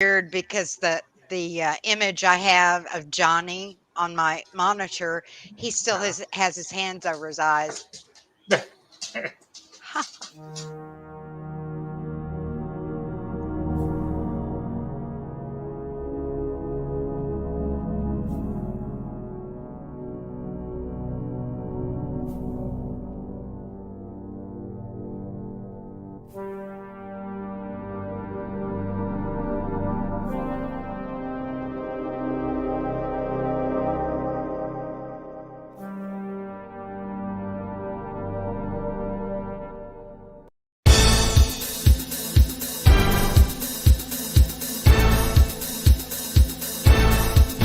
weird because the image I have of Johnny on my monitor, he still has his hands over his eyes.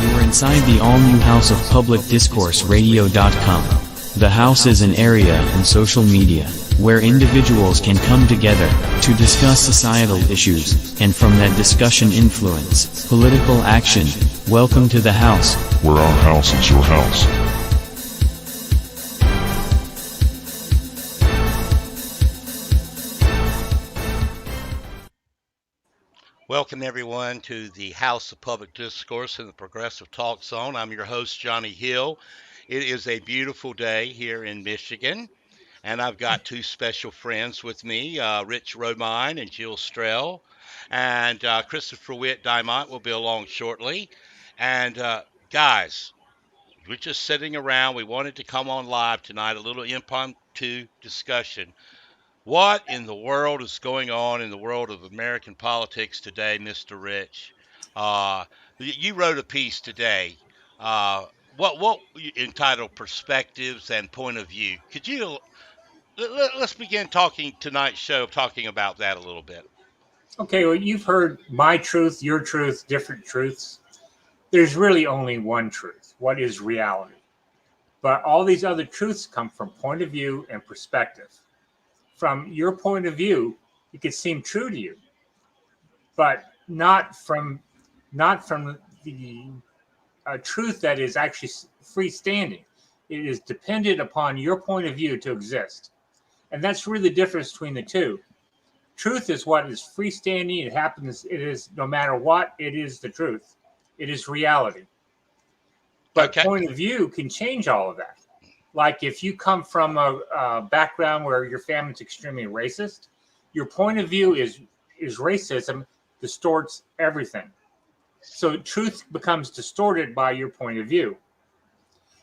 You're inside the all-new house of publicdiscourseradio.com. The house is an area in social media where individuals can come together to discuss societal issues, and from that discussion influence political action. Welcome to the house, where our house is your house. Welcome, everyone, to the House of Public Discourse in the Progressive Talk Zone. I'm your host, Johnny Hill. It is a beautiful day here in Michigan, and I've got two special friends with me, Rich Romine and Jill Strell, and Christopher Witt Diamont will be along shortly. And guys, we're just sitting around. We wanted to come on live tonight, a little impromptu discussion. What in the world is going on in the world of American politics today, Mr. Rich? Uh, you wrote a piece today. What entitled "Perspectives and Point of View"? Could you let's begin talking tonight's show, talking about that a little bit. Okay, well, you've heard my truth, your truth, different truths. There's really only one truth. What is reality? But all these other truths come from point of view and perspective. From your point of view, it could seem true to you, but not from the truth that is actually freestanding. It is dependent upon your point of view to exist, and that's really the difference between the two. Truth is what is freestanding. It happens. It is no matter what. It is the truth. It is reality. But Okay. point of view can change all of that. Like if you come from a background where your family's extremely racist, your point of view is racism distorts everything. So truth becomes distorted by your point of view.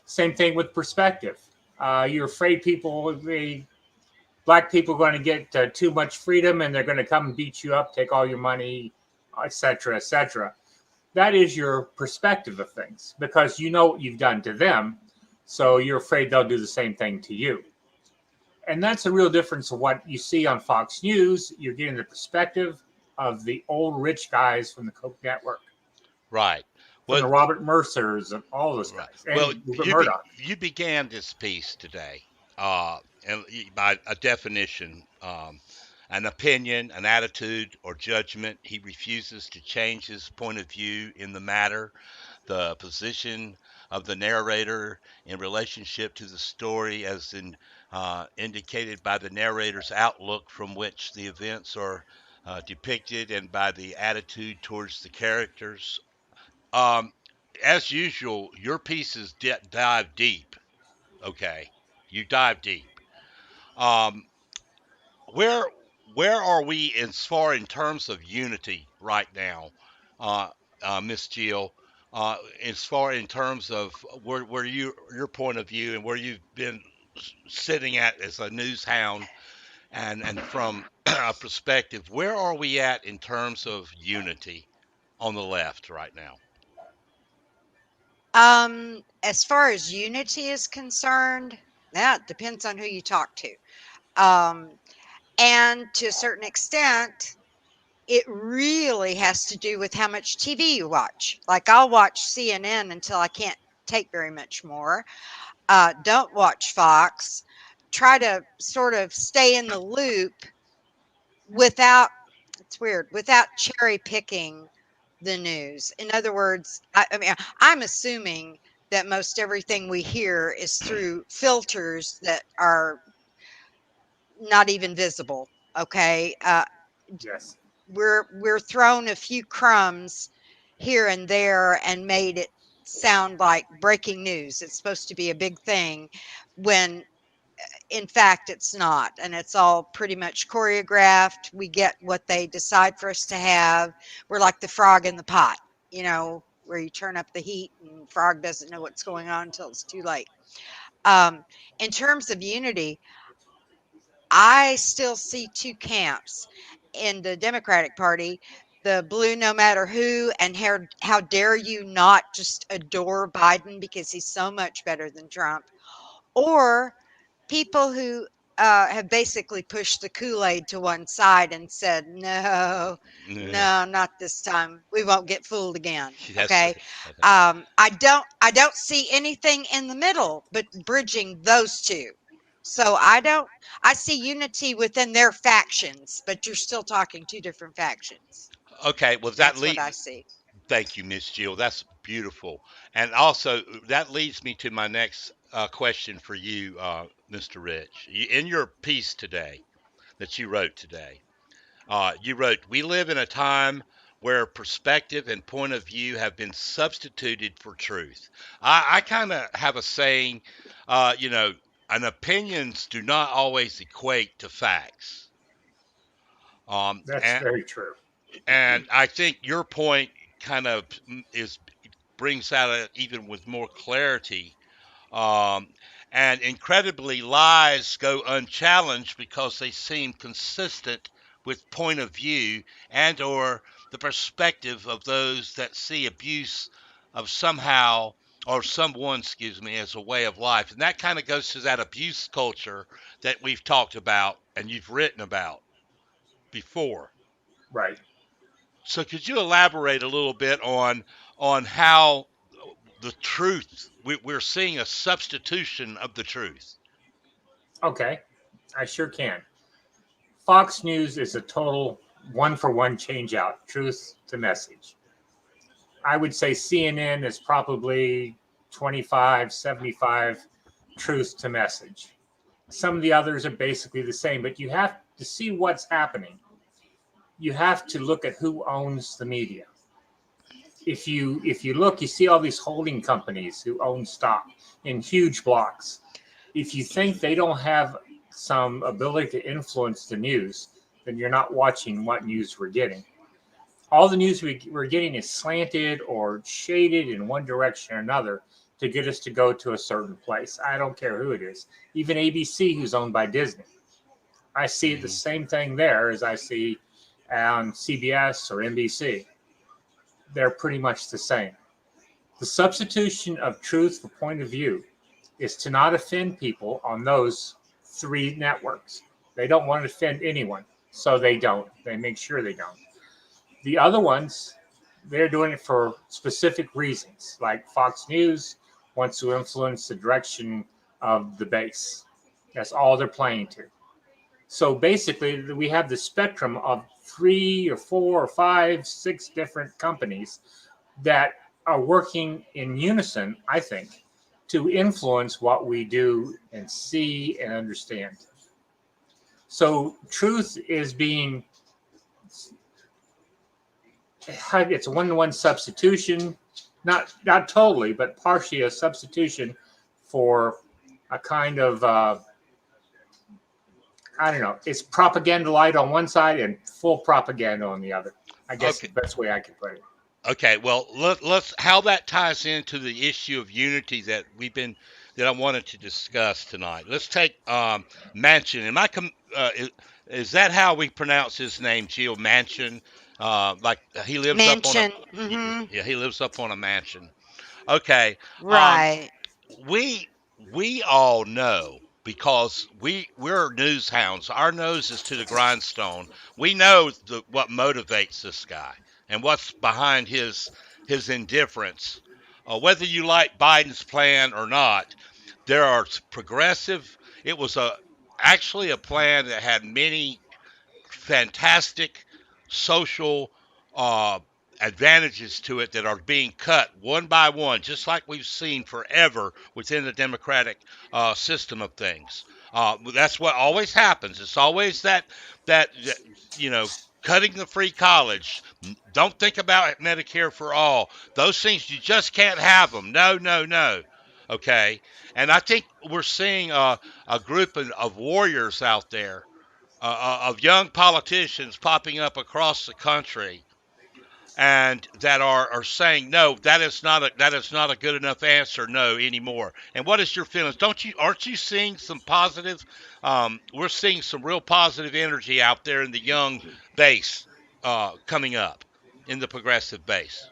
Same thing with perspective. You're afraid black people are going to get too much freedom and they're going to come and beat you up, take all your money, etc., etc. That is your perspective of things because you know what you've done to them. So you're afraid they'll do the same thing to you. And that's a real difference of what you see on Fox News. You're getting the perspective of the old rich guys from the Koch network. Right. From the Robert Mercers and all those guys. And Well, Rupert Murdoch. you began this piece today, and by a definition, an opinion, an attitude, or judgment. He refuses to change his point of view in the matter, the position of the narrator in relationship to the story, as indicated by the narrator's outlook from which the events are depicted, and by the attitude towards the characters. Um, as usual, your pieces dive deep. Okay, you dive deep. Um, where where are we as far in terms of unity right now, uh, Miss Jill? As far in terms of where your point of view and where you've been sitting at as a news hound, and from a perspective, where are we at in terms of unity on the left right now? As far as unity is concerned, that depends on who you talk to. Um, and to a certain extent, it really has to do with how much TV you watch. Like I'll watch CNN until I can't take very much more. Don't watch Fox. Try to sort of stay in the loop without, it's weird, without cherry picking the news. In other words, I mean, I'm assuming that most everything we hear is through filters that are not even visible. Okay. Yes. we're thrown a few crumbs here and there and made it sound like breaking news. It's supposed to be a big thing when in fact it's not, and it's all pretty much choreographed. We get what they decide for us to have. We're like the frog in the pot, where you turn up the heat and frog doesn't know what's going on until it's too late. In terms of unity, I still see two camps in the Democratic Party: the blue no matter who, and how dare you not just adore Biden because he's so much better than Trump, or people who have basically pushed the Kool-Aid to one side and said, no, Yeah. no, not this time. We won't get fooled again. That's Okay. okay. I don't see anything in the middle but bridging those two. So I see unity within their factions, but you're still talking two different factions. Okay, well that That's what I lead. see. Thank you, Miss Jill. That's beautiful. And also, that leads me to my next question for you, Mr. Rich. In your piece today that you wrote today, you wrote, "We live in a time where perspective and point of view have been substituted for truth." I kind of have a saying, and opinions do not always equate to facts. Um, That's and, very true. and I think your point kind of is brings out even with more clarity. Um, and incredibly, lies go unchallenged because they seem consistent with point of view and/or the perspective of those that see abuse of somehow or someone, excuse me, as a way of life. And that kind of goes to that abuse culture that we've talked about and you've written about before. Right. So could you elaborate a little bit on how the truth we're seeing a substitution of the truth? Okay. I sure can. Fox News is a total one for one change out, truth to message. I would say CNN is probably 25-75 truth to message. Some of the others are basically the same, but you have to see what's happening. You have to look at who owns the media. If you look, you see all these holding companies who own stock in huge blocks. If you think they don't have some ability to influence the news, then you're not watching what news we're getting. All the news we're getting is slanted or shaded in one direction or another to get us to go to a certain place. I don't care who it is. Even ABC, who's owned by Disney. I see the Hmm. same thing there as I see on CBS or NBC. They're pretty much the same. The substitution of truth for point of view is to not offend people on those three networks. They don't want to offend anyone, so they don't. They make sure they don't. The other ones, they're doing it for specific reasons, like Fox News wants to influence the direction of the base. That's all they're playing to. So basically, we have the spectrum of 3 or 4 or 5, 6 different companies that are working in unison, I think, to influence what we do and see and understand. So truth is being, it's a one-to-one substitution, not totally, but partially a substitution for a kind of I don't know. It's propaganda light on one side and full propaganda on the other. I guess Okay. the best way I could put it. Okay. Well, let's how that ties into the issue of unity that I wanted to discuss tonight. Let's take Manchin. Is that how we pronounce his name, Jill Manchin? Like he lives up on a Mansion. Mm-hmm. yeah, he lives up on a mansion. Okay. Um, Right. we all know because we're news hounds. Our nose is to the grindstone. We know what motivates this guy and what's behind his indifference. Whether you like Biden's plan or not, there are progressive. It was actually a plan that had many fantastic social uh, advantages to it that are being cut one by one, just like we've seen forever within the democratic system of things. That's what always happens. It's always that you know cutting the free college. Don't think about Medicare for all. Those things, you just can't have them. No, no, no. Okay. And I think we're seeing a group of warriors out there, of young politicians popping up across the country, and that are saying no, that is not a good enough answer, no, anymore. And what is your feelings? Don't you Aren't you seeing some positive? We're seeing some real positive energy out there in the young base, coming up in the progressive base.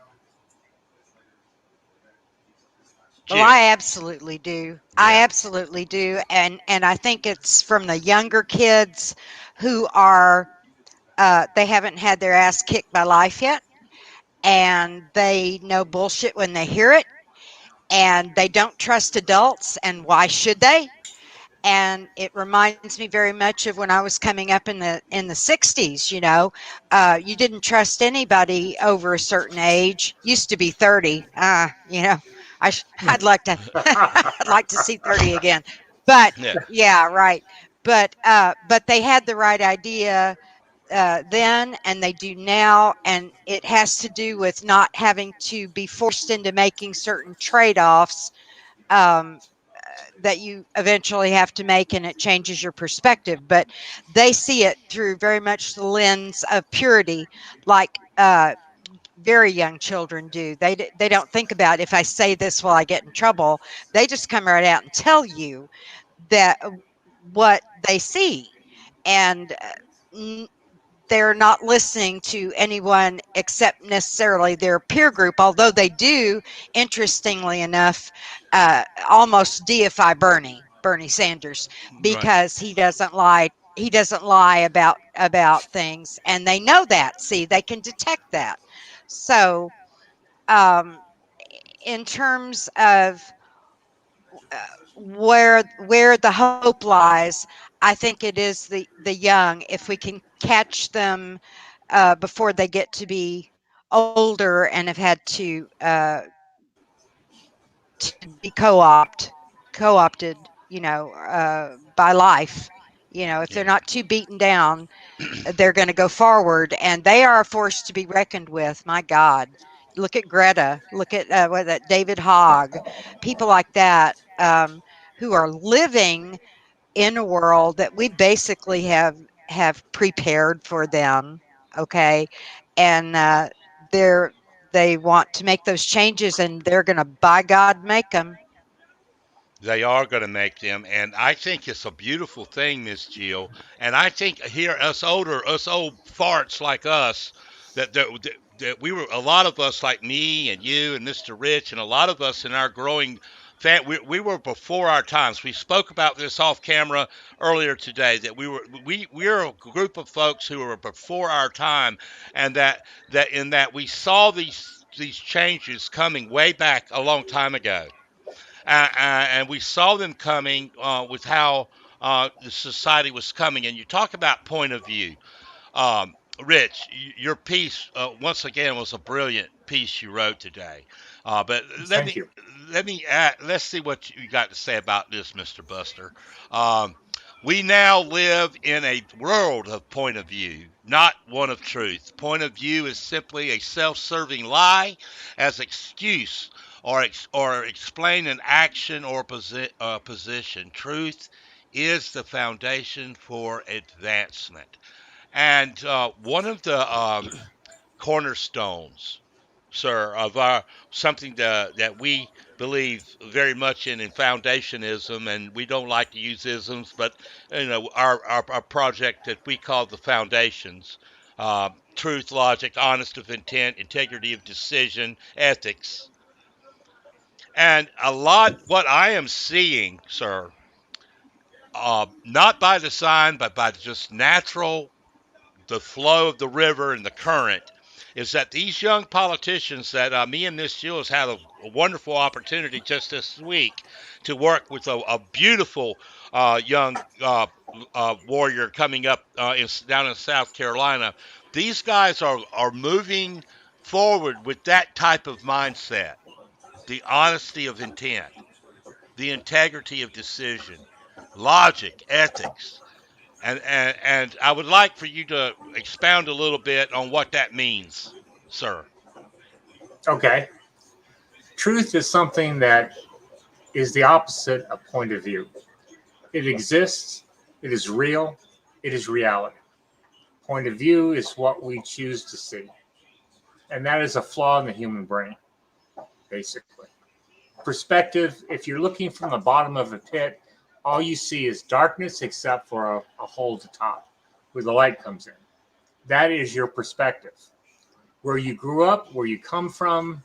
Well, Jill. I absolutely do. I Yeah. absolutely do, and I think it's from the younger kids who are they haven't had their ass kicked by life yet, and they know bullshit when they hear it, and they don't trust adults, and why should they? And it reminds me very much of when I was coming up in the 60s. You didn't trust anybody over a certain age. Used to be 30. I'd like to I'd like to see 30 again. But Yeah. yeah, right. But they had the right idea then, and they do now, and it has to do with not having to be forced into making certain trade-offs, um, that you eventually have to make, and it changes your perspective. But they see it through very much the lens of purity, like very young children do. They don't think about, if I say this, will I get in trouble? They just come right out and tell you that what they see, and they're not listening to anyone except necessarily their peer group, although they do, interestingly enough, almost deify Bernie Sanders, Right. because he doesn't lie about things, and they know that. See, they can detect that. So, um, in terms of uh, where the hope lies, I think it is the young. If we can catch them before they get to be older and have had to be co-opted, by life. If they're Yeah. not too beaten down, they're going to go forward, and they are a force to be reckoned with. My God, look at Greta, look at what that David Hogg, people like that, who are living in a world that we basically have prepared for them. Okay, and they're they want to make those changes, and they're going to, by God, make them. They are going to make them, and I think it's a beautiful thing, Miss Jill. And I think here, us old farts like us, that we were, a lot of us like me and you and Mr. Rich, and a lot of us in our growing we were before our times. We spoke about this off camera earlier today, that we're a group of folks who were before our time, and that we saw these changes coming way back a long time ago, and we saw them coming, with how the society was coming. And you talk about point of view. Um, Rich, your piece, once again, was a brilliant piece you wrote today. But let Thank me you. let's see what you got to say about this, Mr. Buster. Um, we now live in a world of point of view, not one of truth. Point of view is simply a self-serving lie as excuse, or explain an action or position. Truth is the foundation for advancement. And one of the cornerstones, sir, of our something that we believe very much in foundationism, and we don't like to use isms, but our project that we call the foundations: truth, logic, honesty of intent, integrity of decision, ethics. And a lot what I am seeing, sir, not by design, but by just natural, the flow of the river and the current, is that these young politicians that me and Miss Jill has had a wonderful opportunity just this week to work with a beautiful young warrior coming up down in South Carolina. These guys are moving forward with that type of mindset: the honesty of intent, the integrity of decision, logic, ethics. And I would like for you to expound a little bit on what that means, sir. Okay. Truth is something that is the opposite of point of view. It exists, it is real, it is reality. Point of view is what we choose to see. And that is a flaw in the human brain, basically. Perspective, if you're looking from the bottom of a pit, all you see is darkness except for a hole at the top where the light comes in. That is your perspective. Where you grew up, where you come from,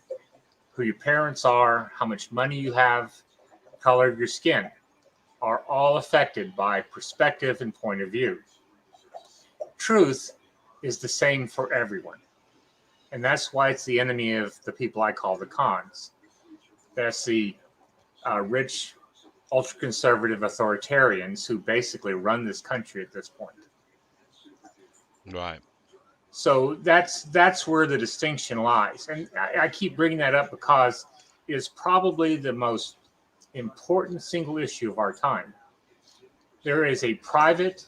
who your parents are, how much money you have, color of your skin are all affected by perspective and point of view. Truth is the same for everyone. And that's why it's the enemy of the people I call the cons. That's the rich, ultra conservative authoritarians who basically run this country at this point. Right. So that's where the distinction lies. And I keep bringing that up because it is probably the most important single issue of our time. There is a private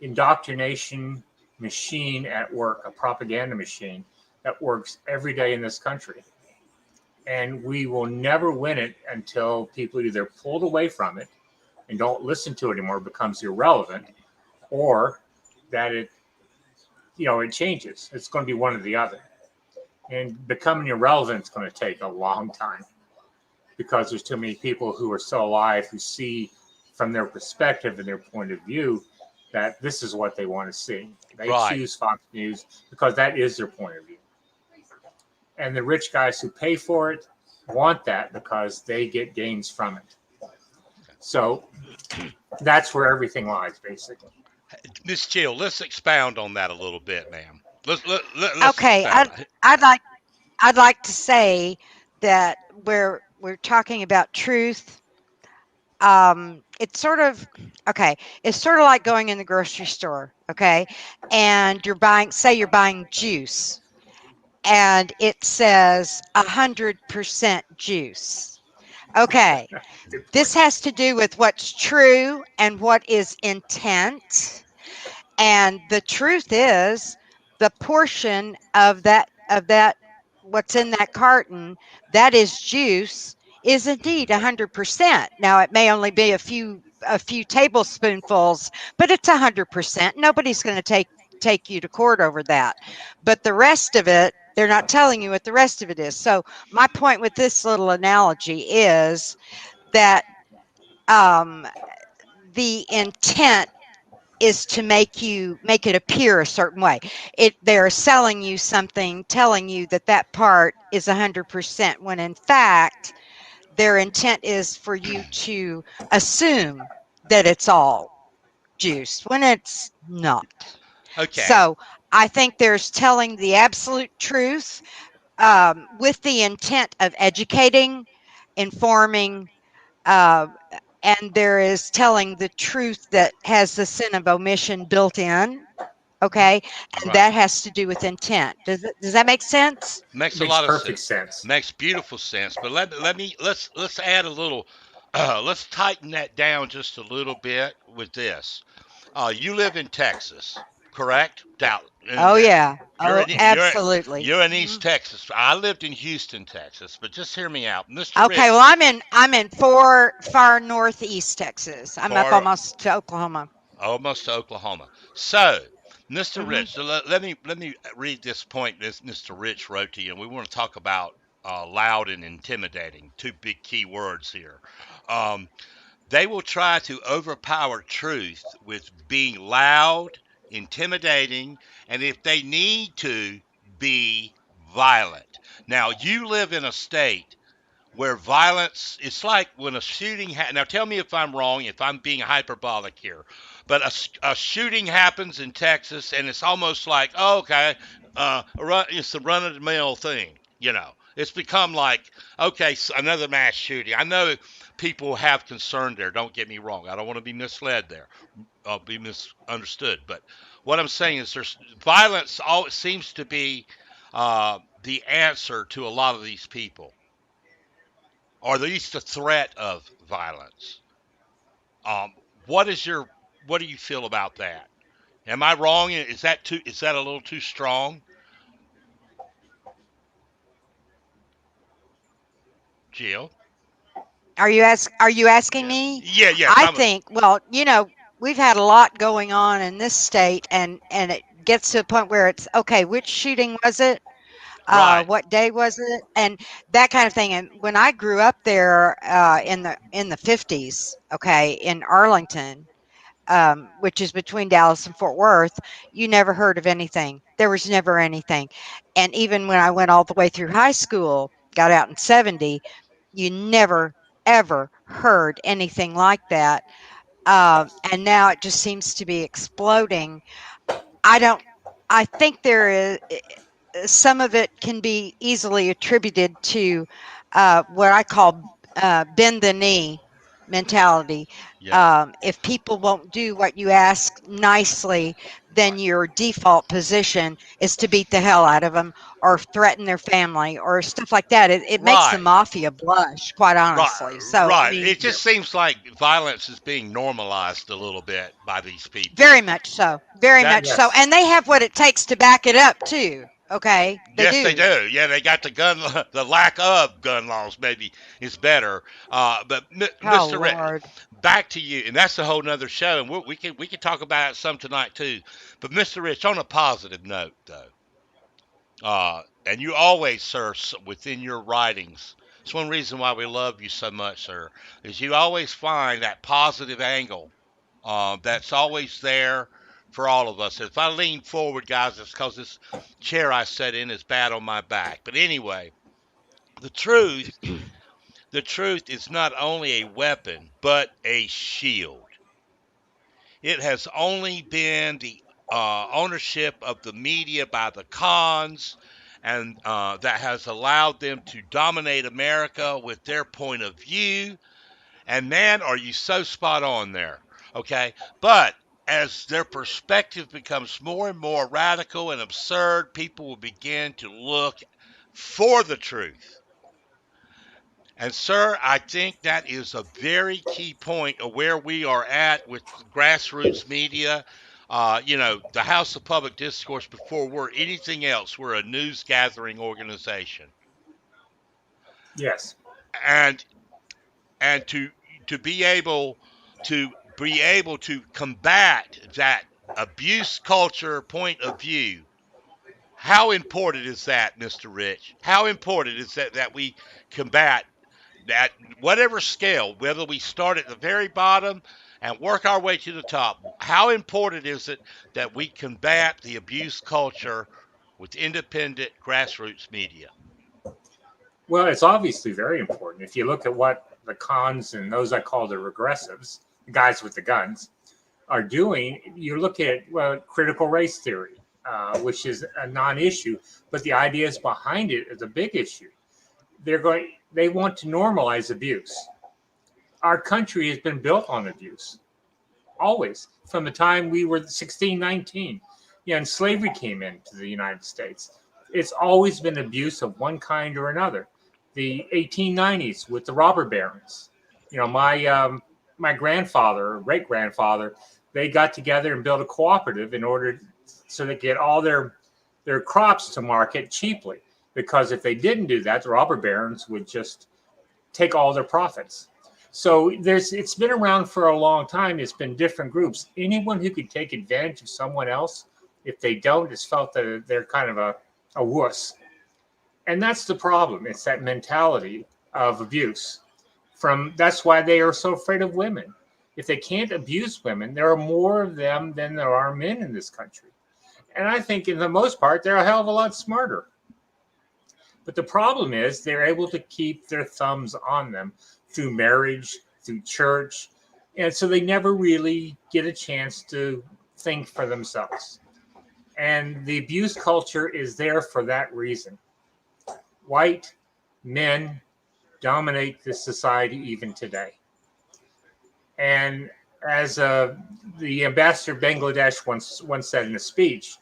indoctrination machine at work, a propaganda machine that works every day in this country. And we will never win it until people either pulled away from it and don't listen to it anymore, becomes irrelevant, or that it changes. It's going to be one or the other. And becoming irrelevant is going to take a long time because there's too many people who are still alive who see from their perspective and their point of view that this is what they want to see. They Right. choose Fox News because that is their point of view. And the rich guys who pay for it want that because they get gains from it. So that's where everything lies, basically. Miss Jill, let's expound on that a little bit, ma'am. Let's Okay, expound. I'd like to say that we're talking about truth. It's sort of okay. It's sort of like going in the grocery store, okay, and you're buying juice, and it says 100% juice. Okay, Good this point. has to do with what's true and what is intent. And the truth is, the portion of that what's in that carton that is juice is indeed 100%. Now it may only be a few tablespoonfuls, but it's 100%. Nobody's going to take you to court over that. But the rest of it, they're not telling you what the rest of it is. So my point with this little analogy is that um, the intent is to make it appear a certain way. They're selling you something, telling you that that part is 100%, when in fact their intent is for you to assume that it's all juice when it's not. Okay. So I think there's telling the absolute truth with the intent of educating, informing, uh, and there is telling the truth that has the sin of omission built in. Okay, and Right. that has to do with intent. Does that make sense? Makes a Makes lot of perfect sense. sense. Makes beautiful sense. But let's add a little. Let's tighten that down just a little bit with this. You live in Texas, correct? Doubt. Oh yeah. You're Oh, in absolutely. you're in Mhm. East Texas. I lived in Houston, Texas, but just hear me out, Mr. Okay, Rich. well I'm in far northeast Texas. I'm up For almost to Oklahoma. almost to Oklahoma. So, Mr. Hmm. Rich, so let me read this point that Mr. Rich wrote to you, and we want to talk about loud and intimidating. Two big key words here. Um, they will try to overpower truth with being loud, intimidating, and if they need to, be violent. Now, you live in a state where violence, it's like when a shooting now tell me if I'm wrong, if I'm being hyperbolic here, but a shooting happens in Texas and it's almost like, oh, okay, it's the run of the mill thing, it's become like, okay, another mass shooting. I know people have concern there, don't get me wrong, I don't want to be misled there, be misunderstood, but what I'm saying is there's violence always seems to be the answer to a lot of these people, or at least the threat of violence. Um, what is your what do you feel about that? Am I wrong? Is that a little too strong? Jill? Are you asking me? Yeah, yes. I think, well, we've had a lot going on in this state, and it gets to a point where it's okay, which shooting was it? Right. What day was it? And that kind of thing. And when I grew up there in the 50s, okay, in Arlington, which is between Dallas and Fort Worth, you never heard of anything. There was never anything. And even when I went all the way through high school, got out in 70, you never, ever heard anything like that. And now it just seems to be exploding. I don't, I think there is some of it can be easily attributed to what I call bend the knee mentality. Yeah. If people won't do what you ask nicely, then your default position is to beat the hell out of them or threaten their family or stuff like that. It makes the Right. mafia blush, quite honestly. Right. So, I Right. mean, It just seems like violence is being normalized a little bit by these people. very much so. Very That- much so. Yes. And they have what it takes to back it up, too. Okay? Yes, they do. Yeah, they got the lack of gun laws maybe is better. But Oh, Mr. Rich, Lord. back to you, and that's a whole nother show, and we can talk about it some tonight too. But Mr. Rich, on a positive note though, and you always, sir, within your writings, it's one reason why we love you so much, sir, is you always find that positive angle that's always there for all of us. If I lean forward, guys, it's because this chair I sat in is bad on my back. But anyway, the truth is not only a weapon, but a shield. It has only been the ownership of the media by the cons, and that has allowed them to dominate America with their point of view. And man, are you so spot on there. Okay. But as their perspective becomes more and more radical and absurd, people will begin to look for the truth. And, sir, I think that is a very key point of where we are at with grassroots media. The House of Public Discourse, before we're anything else, we're a news gathering organization. Yes. And to be able to combat that abuse culture point of view. How important is that, Mr. Rich? How important is that we combat that, whatever scale, whether we start at the very bottom and work our way to the top? How important is it that we combat the abuse culture with independent grassroots media? Well, it's obviously very important. If you look at what the cons and those I call the regressives, the guys with the guns, are doing, you look at critical race theory, which is a non-issue, but the ideas behind it is a big issue. They want to normalize abuse. Our country has been built on abuse, always, from the time we were 1619. And slavery came into the United States. It's always been abuse of one kind or another. The 1890s with the robber barons. My grandfather, great grandfather, they got together and built a cooperative in order so they get all their crops to market cheaply. Because if they didn't do that, the robber barons would just take all their profits. So it's been around for a long time. It's been different groups. Anyone who could take advantage of someone else, if they don't, it's felt that they're kind of a wuss. And that's the problem. It's that mentality of abuse. That's why they are so afraid of women. If they can't abuse women, there are more of them than there are men in this country. And I think in the most part, they're a hell of a lot smarter. But the problem is they're able to keep their thumbs on them through marriage, through church. And so they never really get a chance to think for themselves. And the abuse culture is there for that reason. White men dominate this society even today. And as the ambassador of Bangladesh once said in a speech,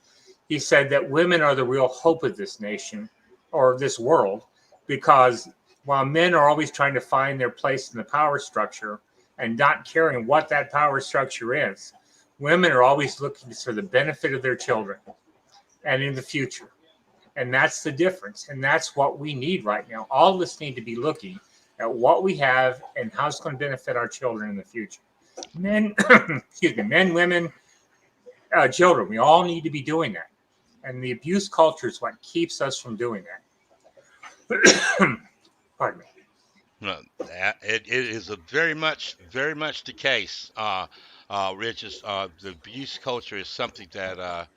he said that women are the real hope of this nation or this world, because while men are always trying to find their place in the power structure and not caring what that power structure is, Women are always looking for the benefit of their children and in the future. And that's the difference. And that's what we need right now. All of us need to be looking at what we have and how it's going to benefit our children in the future. Men, excuse me, men, women, children, we all need to be doing that. And the abuse culture is what keeps us from doing that. Pardon me. No, it is a very much the case. Rich, the abuse culture is something that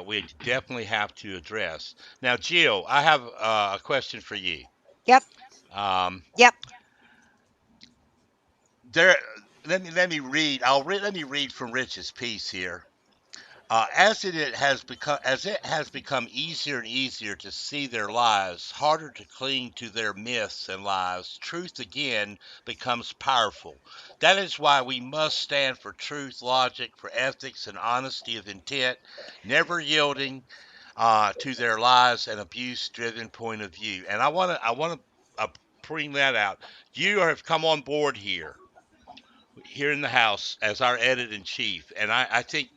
we definitely have to address. Now, Jill, I have a question for you. Yep. Um, Yep. there, let me read. Let me read from Rich's piece here. As it has become easier and easier to see their lives, harder to cling to their myths and lies, truth again becomes powerful. That is why we must stand for truth, logic, for ethics and honesty of intent, never yielding to their lies and abuse-driven point of view. And I want to bring that out. You have come on board here in the house as our editor in chief, and I think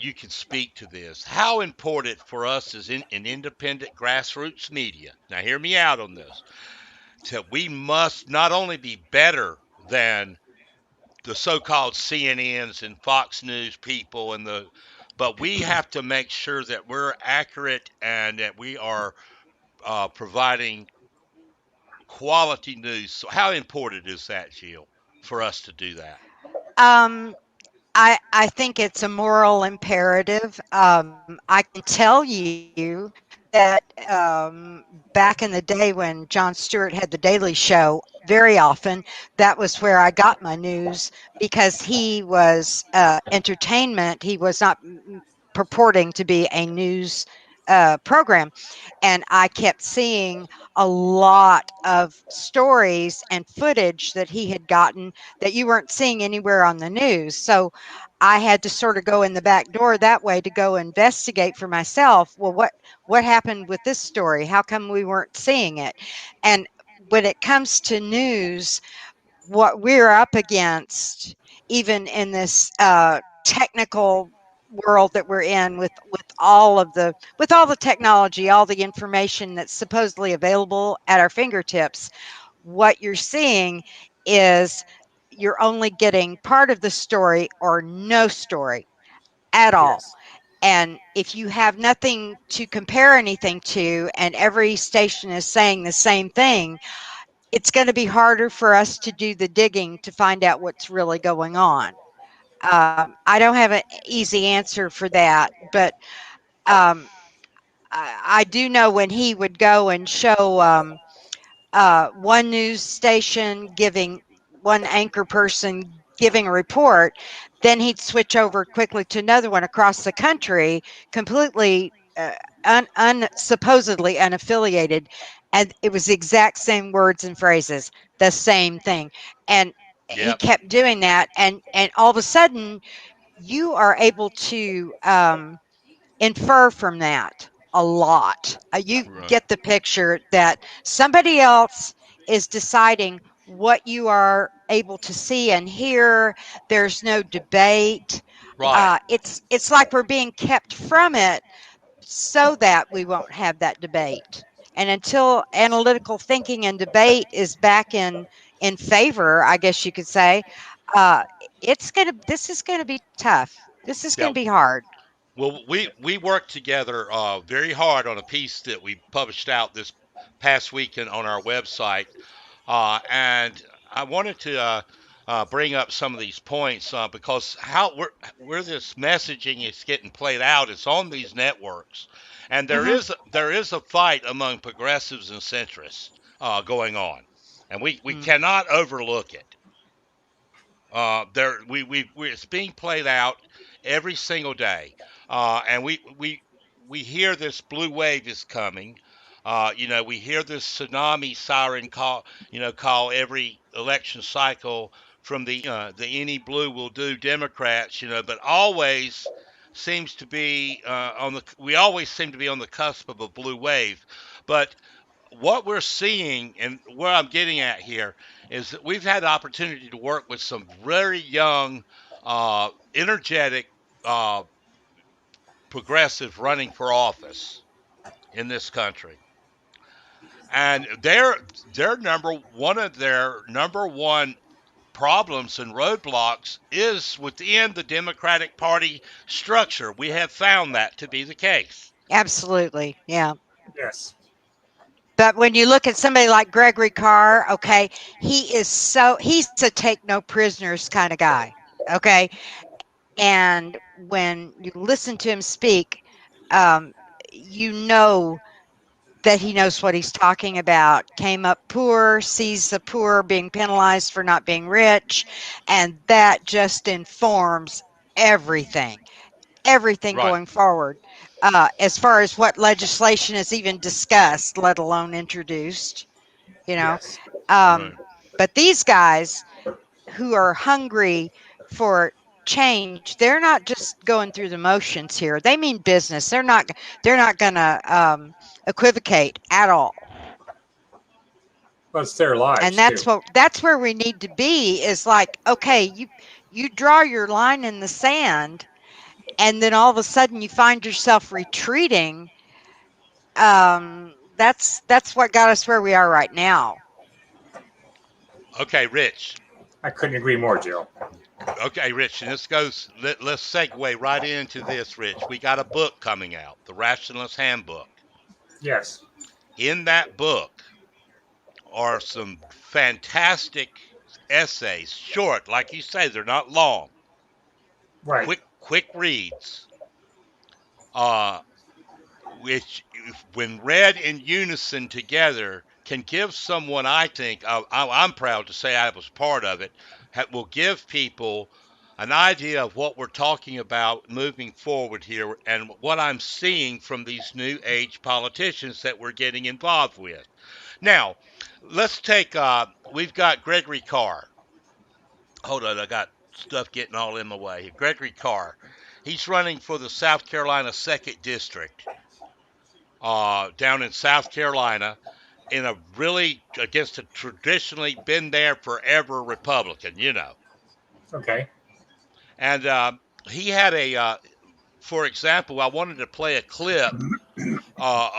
you can speak to this. How important for us as in independent grassroots media, now hear me out on this, we must not only be better than the so-called CNNs and Fox News people but we have to make sure that we're accurate and that we are providing quality news. So how important is that, Jill, for us to do that? Um, I think it's a moral imperative. I can tell you that back in the day when Jon Stewart had the Daily Show, very often that was where I got my news because he was entertainment. He was not purporting to be a news program. And I kept seeing a lot of stories and footage that he had gotten that you weren't seeing anywhere on the news. So I had to sort of go in the back door that way to go investigate for myself. Well, what happened with this story? How come we weren't seeing it? And when it comes to news, what we're up against, even in this technical world that we're in with all the technology, all the information that's supposedly available at our fingertips, what you're seeing is you're only getting part of the story or no story at all. Yes. And if you have nothing to compare anything to, and every station is saying the same thing, it's going to be harder for us to do the digging to find out what's really going on. I don't have an easy answer for that, but um, I do know when he would go and show one news station giving one anchor person giving a report, then he'd switch over quickly to another one across the country, completely supposedly unaffiliated, and it was the exact same words and phrases, the same thing, and he Yep. kept doing that, and all of a sudden you are able to infer from that a lot. You Right. get the picture that somebody else is deciding what you are able to see and hear. There's no debate. Right. It's like we're being kept from it so that we won't have that debate. And until analytical thinking and debate is back in favor, I guess you could say, uh, this is gonna be tough. This is gonna Now, be hard. well, we worked together very hard on a piece that we published out this past weekend on our website, and I wanted to bring up some of these points because how where this messaging is getting played out is on these networks, and Hmm. there is a fight among progressives and centrists going on, and we Mm. cannot overlook it. It's being played out every single day, and we hear this blue wave is coming. We hear this tsunami siren call. Call every election cycle from the any blue will do Democrats. But always seems to be we always seem to be on the cusp of a blue wave. But what we're seeing and where I'm getting at here is that we've had the opportunity to work with some very young energetic, uh, progressive running for office in this country. And their number one problems and roadblocks is within the Democratic Party structure. We have found that to be the case. Absolutely. Yeah. Yes. But when you look at somebody like Gregory Carr, okay, he's a take no prisoners kind of guy. Okay. And when you listen to him speak, you know that he knows what he's talking about. Came up poor, sees the poor being penalized for not being rich, and that just informs everything Right. going forward, as far as what legislation is even discussed, let alone introduced. You know, Yes. um, but these guys who are hungry for change, they're not just going through the motions here. They mean business. They're not going to equivocate at all. Well, it's their lives And too. that's where we need to be, is like, okay, you draw your line in the sand, and then all of a sudden you find yourself retreating. That's what got us where we are right now. Okay, Rich. I couldn't agree more, Joe. Okay, Rich, and let's segue right into this, Rich. We got a book coming out, The Rationalist Handbook. Yes. In that book are some fantastic essays, short, like you say, they're not long, Right. quick reads, which, when read in unison together, can give someone, I think, I'm proud to say I was part of it, will give people an idea of what we're talking about moving forward here and what I'm seeing from these new age politicians that we're getting involved with. Now, let's take, we've got Gregory Carr. Hold on, I got stuff getting all in my way. Gregory Carr. He's running for the South Carolina 2nd District, down in South Carolina, in a really, against a traditionally been there forever Republican, you know. Okay. And he had for example, I wanted to play a clip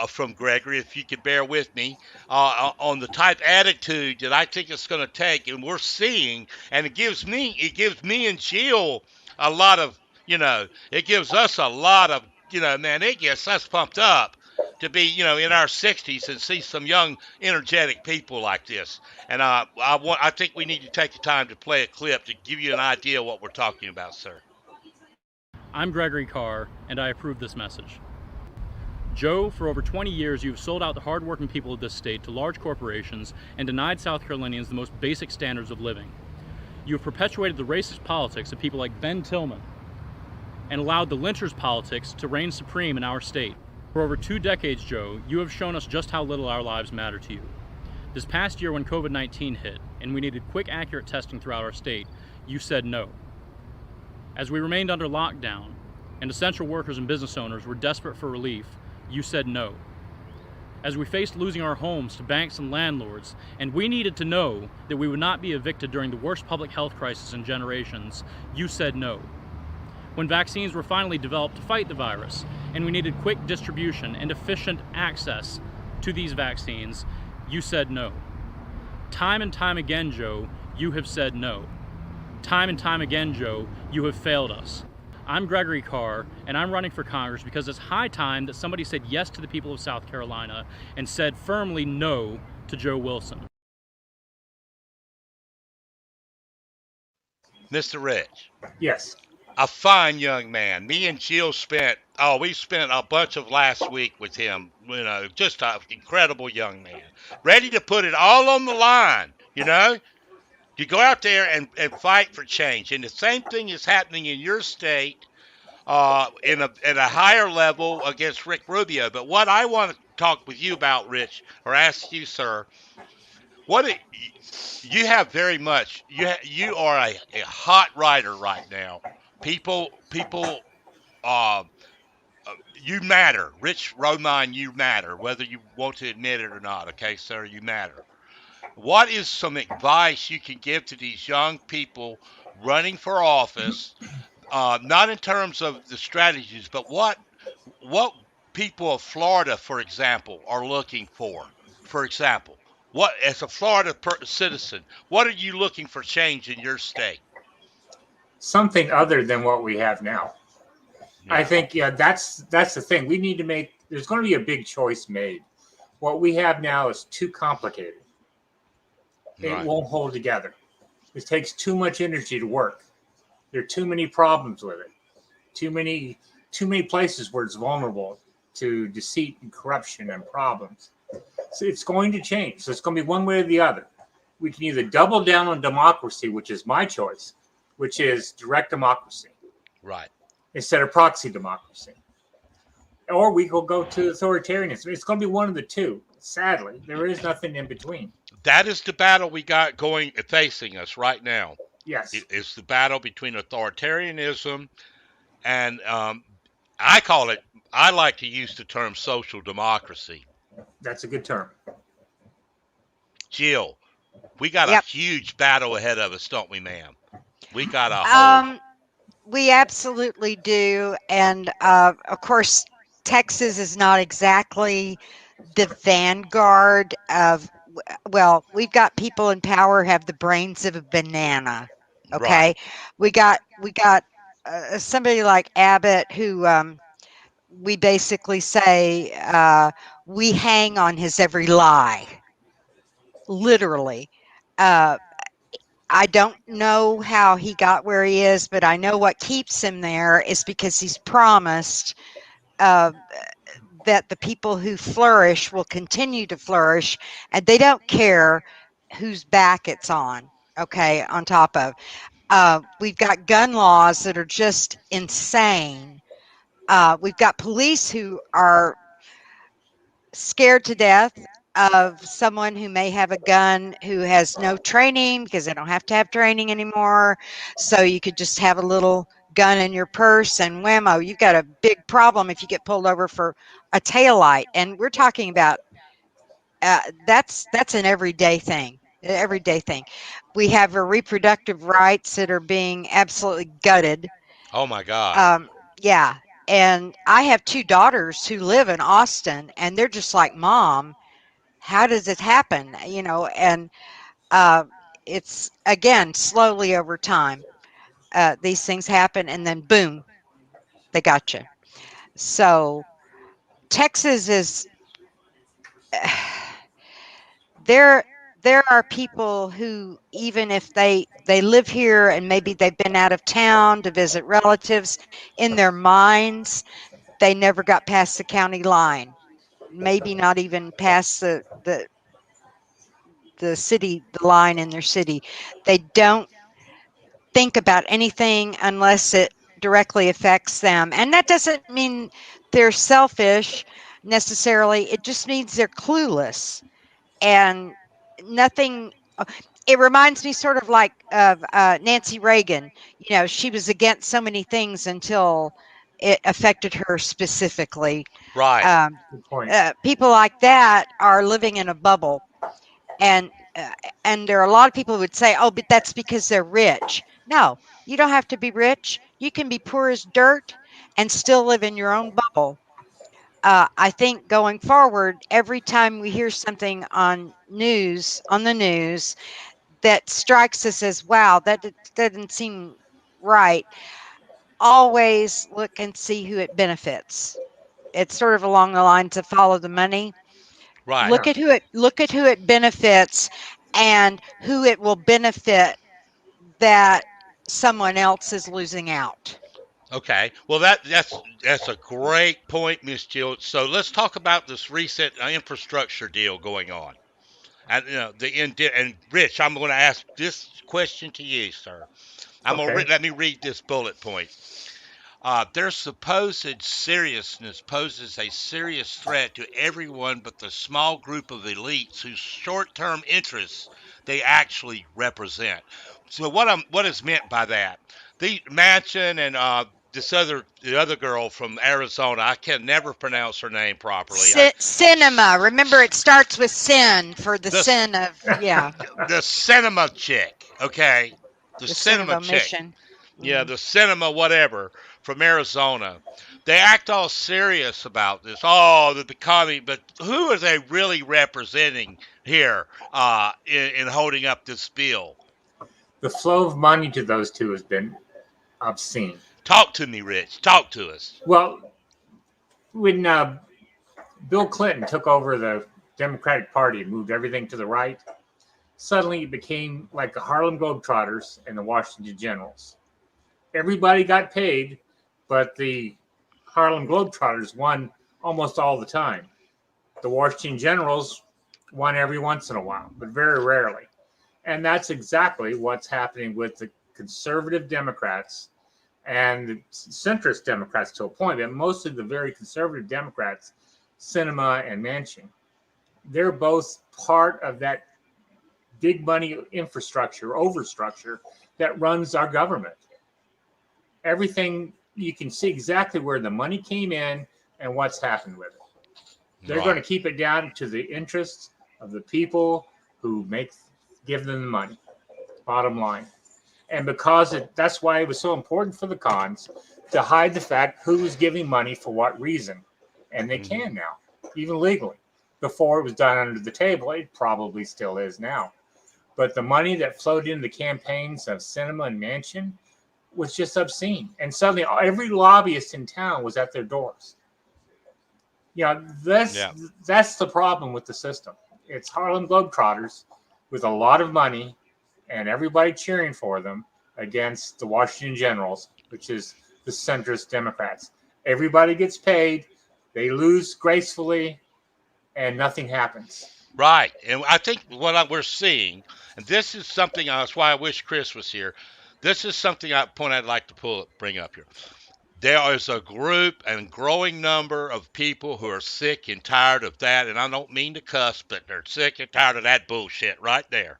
from Gregory, if you could bear with me, on the type attitude that I think it's going to take, and we're seeing, and it gives me and Jill a lot of, it gives us a lot of, man, it gets us pumped up to be, in our 60s and see some young, energetic people like this. And I think we need to take the time to play a clip to give you an idea of what we're talking about, sir. I'm Gregory Carr, and I approve this message. Joe, for over 20 years, you've sold out the hardworking people of this state to large corporations and denied South Carolinians the most basic standards of living. You have perpetuated the racist politics of people like Ben Tillman and allowed the lynchers' politics to reign supreme in our state. For over 2 decades, Joe, you have shown us just how little our lives matter to you. This past year, when COVID-19 hit and we needed quick, accurate testing throughout our state, you said no. As we remained under lockdown and essential workers and business owners were desperate for relief, you said no. As we faced losing our homes to banks and landlords, and we needed to know that we would not be evicted during the worst public health crisis in generations, you said no. When vaccines were finally developed to fight the virus, and we needed quick distribution and efficient access to these vaccines, you said no. Time and time again, Joe, you have said no. Time and time again, Joe, you have failed us. I'm Gregory Carr, and I'm running for Congress because it's high time that somebody said yes to the people of South Carolina and said firmly no to Joe Wilson. Mr. Rich. Yes. A fine young man. Me and Jill we spent a bunch of last week with him, just an incredible young man. Ready to put it all on the line, You go out there and fight for change. And the same thing is happening in your state at a higher level against Rick Rubio. But what I want to talk with you about, Rich, or ask you, sir, you have very much, you are a hot writer right now. People, you matter. Rich Romine, you matter, whether you want to admit it or not. Okay, sir, you matter. What is some advice you can give to these young people running for office, not in terms of the strategies, but what people of Florida, for example, are looking for. For example, what as a Florida citizen, what are you looking for change in your state? Something other than what we have now. I Yeah, think, yeah, that's the thing. We need to make. There's going to be a big choice made. What we have now is too complicated. It right. won't hold together. It takes too much energy to work. There are too many problems with it. Too many places where it's vulnerable to deceit and corruption and problems. So it's going to change. So it's going to be one way or the other. We can either double down on democracy, which is my choice, which is direct democracy Right. instead of proxy democracy. Or we will go to authoritarianism. It's going to be one of the two. Sadly, there is nothing in between. That is the battle we got facing us right now. Yes. It's the battle between authoritarianism and I like to use the term social democracy. That's a good term. Jill, we got a Yep. huge battle ahead of us, don't we, ma'am? We got a whole. We absolutely do. And of course, Texas is not exactly the vanguard of, well, we've got people in power who have the brains of a banana. Okay. Right. We got somebody like Abbott who we basically say we hang on his every lie, literally. Uh, I don't know how he got where he is, but I know what keeps him there is because he's promised that the people who flourish will continue to flourish, and they don't care whose back it's on. Okay, on top of, we've got gun laws that are just insane. We've got police who are scared to death of someone who may have a gun who has no training because they don't have to have training anymore. So you could just have a little gun in your purse and whammo, you've got a big problem if you get pulled over for a taillight. And we're talking about that's an everyday thing. Everyday thing. We have our reproductive rights that are being absolutely gutted. Oh my God. Yeah. And I have two daughters who live in Austin, and they're just like, Mom, how does it happen? You know, and it's, again, slowly over time. These things happen, and then boom, they got you. So Texas is, there are people who, even if they live here and maybe they've been out of town to visit relatives, in their minds they never got past the county line, maybe not even past the city, the line in their city. They don't think about anything unless it directly affects them, and that doesn't mean they're selfish necessarily. It just means they're clueless and nothing. It reminds me sort of like of Nancy Reagan. You know, she was against so many things until it affected her specifically. Right. Good point. People like that are living in a bubble, and there are a lot of people who would say, "Oh, but that's because they're rich." No, you don't have to be rich. You can be poor as dirt and still live in your own bubble. I think going forward, every time we hear something on the news that strikes us as, wow, that doesn't seem right, always look and see who it benefits. It's sort of along the lines of follow the money. Right. Look at who it benefits and who it will benefit that someone else is losing out. Okay. Well, that's a great point, Miss Jill. So let's talk about this recent infrastructure deal going on. And and Rich, I'm going to ask this question to you, sir. Okay. Let me read this bullet point. Their supposed seriousness poses a serious threat to everyone but the small group of elites whose short-term interests they actually represent. So what is meant by that? The Manchin and the other girl from Arizona, I can never pronounce her name properly. Cinema. Remember, it starts with sin for the sin of, yeah. The cinema chick, okay? the The sin of cinema chick. omission. Yeah, the cinema whatever from Arizona. They act all serious about this. Oh, the economy, but who are they really representing here in holding up this bill? The flow of money to those two has been obscene. Talk to me, Rich. Talk to us. Well, when Bill Clinton took over the Democratic Party and moved everything to the right, suddenly it became like the Harlem Globetrotters and the Washington Generals. Everybody got paid, but the Harlem Globetrotters won almost all the time. The Washington Generals won every once in a while, but very rarely. And that's exactly what's happening with the conservative Democrats and the centrist Democrats to a point, but mostly the very conservative Democrats, Sinema and Manchin. They're both part of that big money infrastructure, overstructure that runs our government. Everything, you can see exactly where the money came in and what's happened with it. They're Right. going to keep it down to the interests of the people who give them the money, bottom line. And because that's why it was so important for the cons to hide the fact who's giving money for what reason. And they can now, even legally. Before it was done under the table, it probably still is now. But the money that flowed into the campaigns of Sinema and Manchin was just obscene. And suddenly every lobbyist in town was at their doors. That's the problem with the system. It's Harlem Globetrotters with a lot of money and everybody cheering for them against the Washington Generals, which is the centrist Democrats. Everybody gets paid, they lose gracefully, and nothing happens. Right. And I think we're seeing, and this is something, that's why I wish Chris was here. This is something I'd like to bring up here. There is a group and growing number of people who are sick and tired of that. And I don't mean to cuss, but they're sick and tired of that bullshit right there.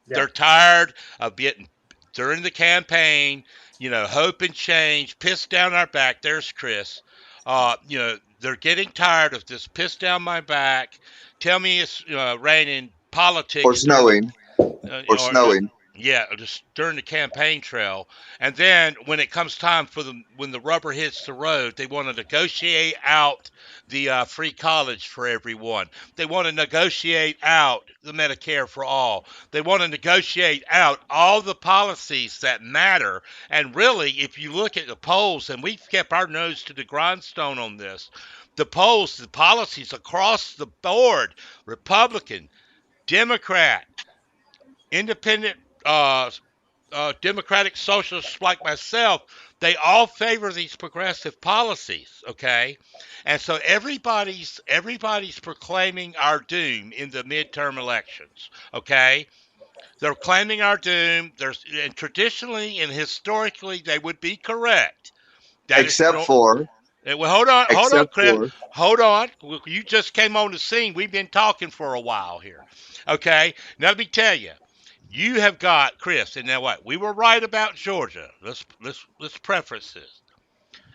Yeah. They're tired of getting, during the campaign, hope and change, pissed down our back. There's Chris. They're getting tired of this piss down my back. Tell me it's raining politics. Or snowing. Snowing. Yeah, just during the campaign trail. And then when it comes time when the rubber hits the road, they want to negotiate out the free college for everyone. They want to negotiate out the Medicare for all. They want to negotiate out all the policies that matter. And really, if you look at the polls, and we've kept our nose to the grindstone on this, the polls, the policies across the board, Republican, Democrat, independent, Democratic socialists like myself, they all favor these progressive policies, okay? And so everybody's proclaiming our doom in the midterm elections, okay? They're claiming our doom. And traditionally and historically, they would be correct. Except for... Well, hold on, Chris. Hold on. You just came on the scene. We've been talking for a while here, okay? Now, let me tell you. You have got, Chris, and now what? We were right about Georgia. Let's preface this.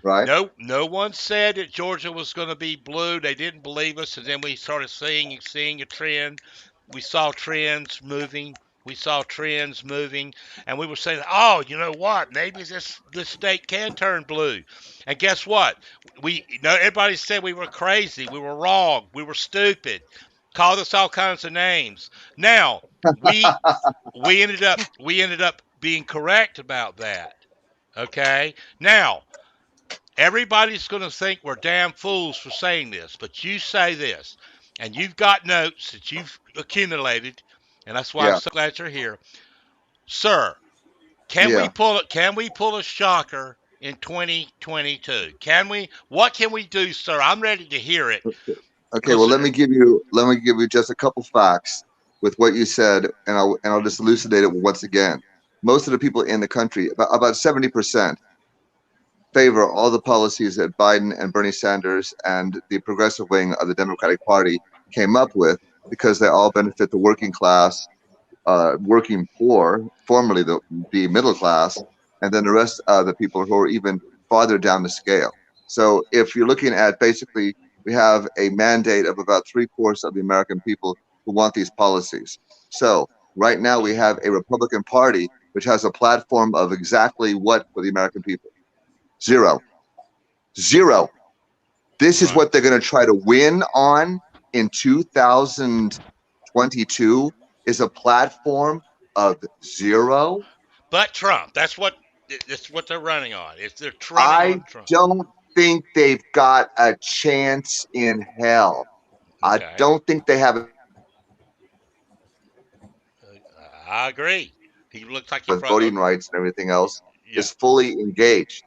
Right. No one said that Georgia was going to be blue. They didn't believe us, and then we started seeing a trend. We saw trends moving. And we were saying, oh, you know what? Maybe this state can turn blue. And guess what? Everybody said we were crazy. We were wrong. We were stupid. Called us all kinds of names. Now, we ended up being correct about that. Okay? Now, everybody's going to think we're damn fools for saying this, but you say this, and you've got notes that you've accumulated, and that's why I'm so glad you're here. Sir, can we pull a shocker in 2022? What can we do, sir? I'm ready to hear it. Okay, well, let me give you just a couple facts with what you said, and I'll just elucidate it once again. Most of the people in the country, about 70%, favor all the policies that Biden and Bernie Sanders and the progressive wing of the Democratic Party came up with, because they all benefit the working class, working poor, formerly the middle class, and then the rest of the people who are even farther down the scale. So if you're looking at, basically, we have a mandate of about 3/4 of the American people who want these policies. So right now we have a Republican Party which has a platform of exactly what for the American people? Zero. This is Right. what they're going to try to win on in 2022 is a platform of zero. But Trump, that's what they're running on. If they're I running on Trump. don't think they've got a chance in hell. I Okay. don't think they have I agree. He looks like with voting rights and everything else Yeah. is fully engaged.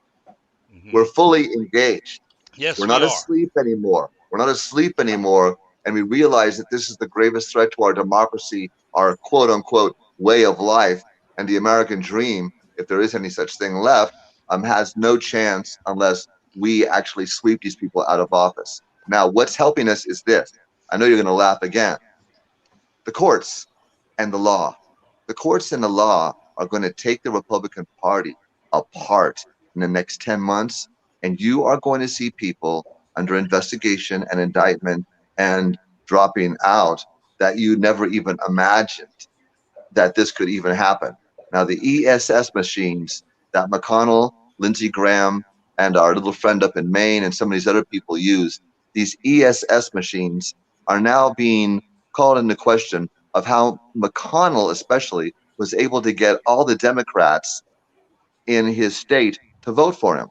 Mhm. We're fully engaged. Yes, We're not we are. asleep anymore. And we realize that this is the gravest threat to our democracy, our quote unquote way of life, and the American dream, if there is any such thing left, has no chance unless we actually sweep these people out of office. Now, what's helping us is this. I know you're going to laugh again. The courts and the law. The courts and the law are going to take the Republican Party apart in the next 10 months, and you are going to see people under investigation and indictment and dropping out that you never even imagined that this could even happen. Now, the ESS machines that McConnell, Lindsey Graham, and our little friend up in Maine and some of these other people use, these ESS machines are now being called into question of how McConnell especially was able to get all the Democrats in his state to vote for him.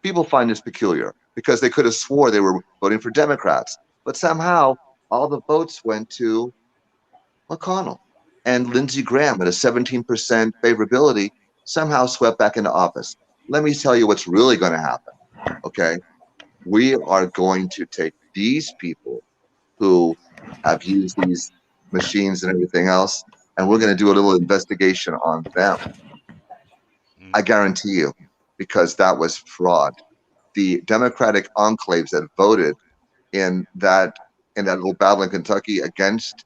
People find this peculiar because they could have swore they were voting for Democrats, but somehow all the votes went to McConnell. And Lindsey Graham at a 17% favorability somehow swept back into office. Let me tell you what's really going to happen, okay? We are going to take these people who have used these machines and everything else, and we're going to do a little investigation on them. I guarantee you, because that was fraud. The Democratic enclaves that voted in that little battle in Kentucky against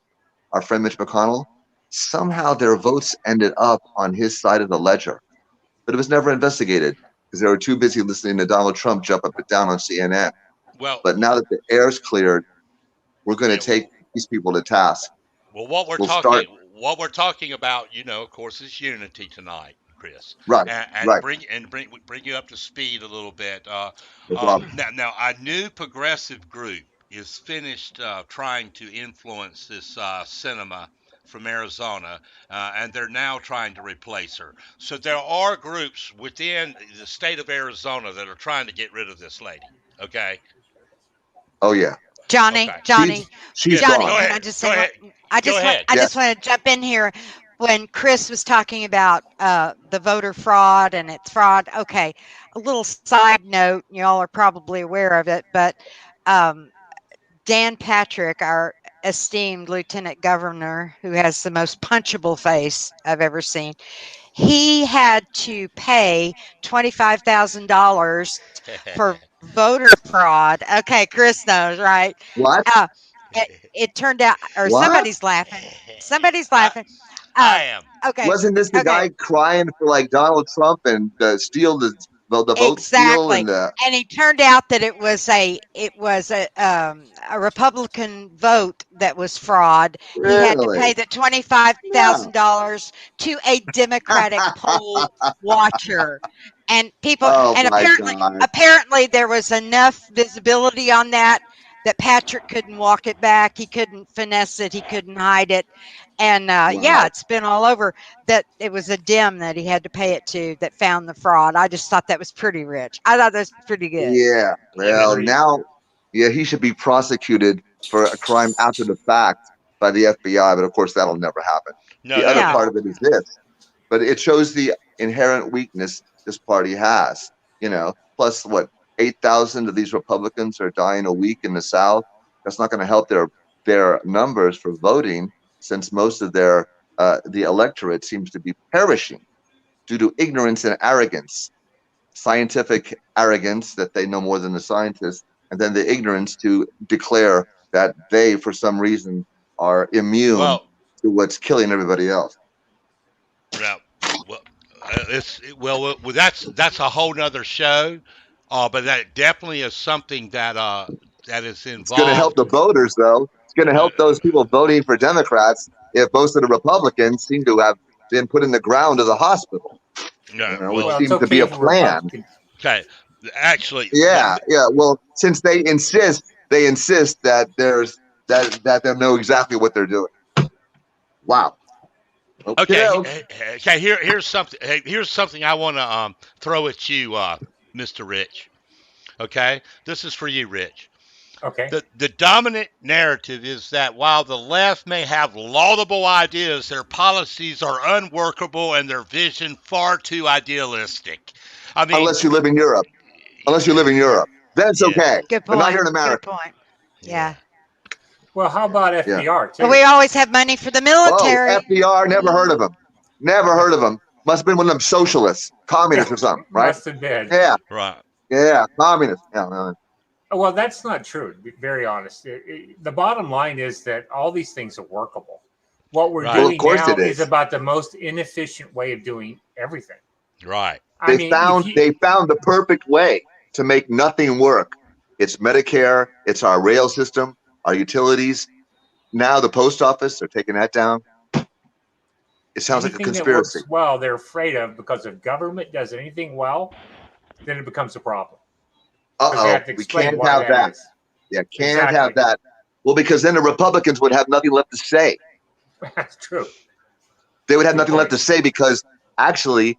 our friend Mitch McConnell, somehow their votes ended up on his side of the ledger. But it was never investigated because they were too busy listening to Donald Trump jump up and down on CNN. Well, But now that the air's cleared, we're going to take these people to task. well, what we're talking about, of course, is unity tonight, Chris. Right. And right. bring you up to speed a little bit. No problem. Now, a new progressive group is finished trying to influence this Sinema from Arizona, and they're now trying to replace her. So there are groups within the state of Arizona that are trying to get rid of this lady. Okay. Oh yeah. Johnny, Okay. Johnny, She's Johnny, gone. can I just say, I Go just ahead. want to jump in here. When Chris was talking about the voter fraud and it's fraud, okay, a little side note, y'all are probably aware of it, but Dan Patrick, our esteemed lieutenant governor, who has the most punchable face I've ever seen, he had to pay $25,000 for voter fraud. Okay, Chris knows, right? What? It turned out, or What? somebody's laughing. Somebody's laughing. I am. Okay. Wasn't this the guy crying for like Donald Trump and steal the vote steal Exactly. And it turned out that it was a Republican vote that was fraud. Really? He had to pay the $25,000 to a Democratic poll watcher. And people, and apparently there was enough visibility on that Patrick couldn't walk it back. He couldn't finesse it. He couldn't hide it. And yeah, it's been all over that it was a Dem that he had to pay it to that found the fraud. I just thought that was pretty rich. I thought that was pretty good. Yeah. Well, now, he should be prosecuted for a crime after the fact by the FBI, but of course that'll never happen. The other part of it is this, but it shows the inherent weakness this party has, plus what, 8,000 of these Republicans are dying a week in the South. That's not going to help their numbers for voting, since most of the electorate seems to be perishing due to ignorance and arrogance, scientific arrogance that they know more than the scientists, and then the ignorance to declare that they, for some reason, are immune to what's killing everybody else. That's a whole nother show. But that definitely is something that is involved. It's going to help the voters, though. It's going to help those people voting for Democrats if most of the Republicans seem to have been put in the ground as a hospital. No, You know, well, it Well, seems it's to be okay a for plan. Republicans. okay. Actually, Yeah, yeah. Well, since they insist that that they know exactly what they're doing. Wow. okay. Okay. Okay. Here's something. Hey, here's something I want to throw at you, Mr. Rich. Okay, this is for you, Rich. Okay. The dominant narrative is that while the left may have laudable ideas, their policies are unworkable and their vision far too idealistic. I mean, Unless you live in Europe. Unless you live in Europe, then it's yeah, okay. Good But not here point. in Good America. point. yeah. Yeah. Well, how about Yeah. FDR too? But we always have money for the Oh, military. FDR, never heard of him. Never heard of him. Must have been one of them socialists, communists or something, right? Must have been. Yeah, Right. yeah, communists. Yeah, no. Well, that's not true, to be very honest. The bottom line is that all these things are workable. What we're Right. Well, of doing course now it is. is about the most inefficient way of doing everything. Right. I They mean, found if you- they found the perfect way to make nothing work. It's Medicare, it's our rail system, our utilities. Now the post office, they're taking that down. It sounds like a anything that conspiracy. works well, they're afraid of, because if government does anything well, then it becomes a problem. 'Cause they Uh-oh, have to we explain can't why have that. is. Yeah, can't have Exactly. that. Well, because then the Republicans would have nothing left to say. That's true. They would have Good nothing left to point. say because actually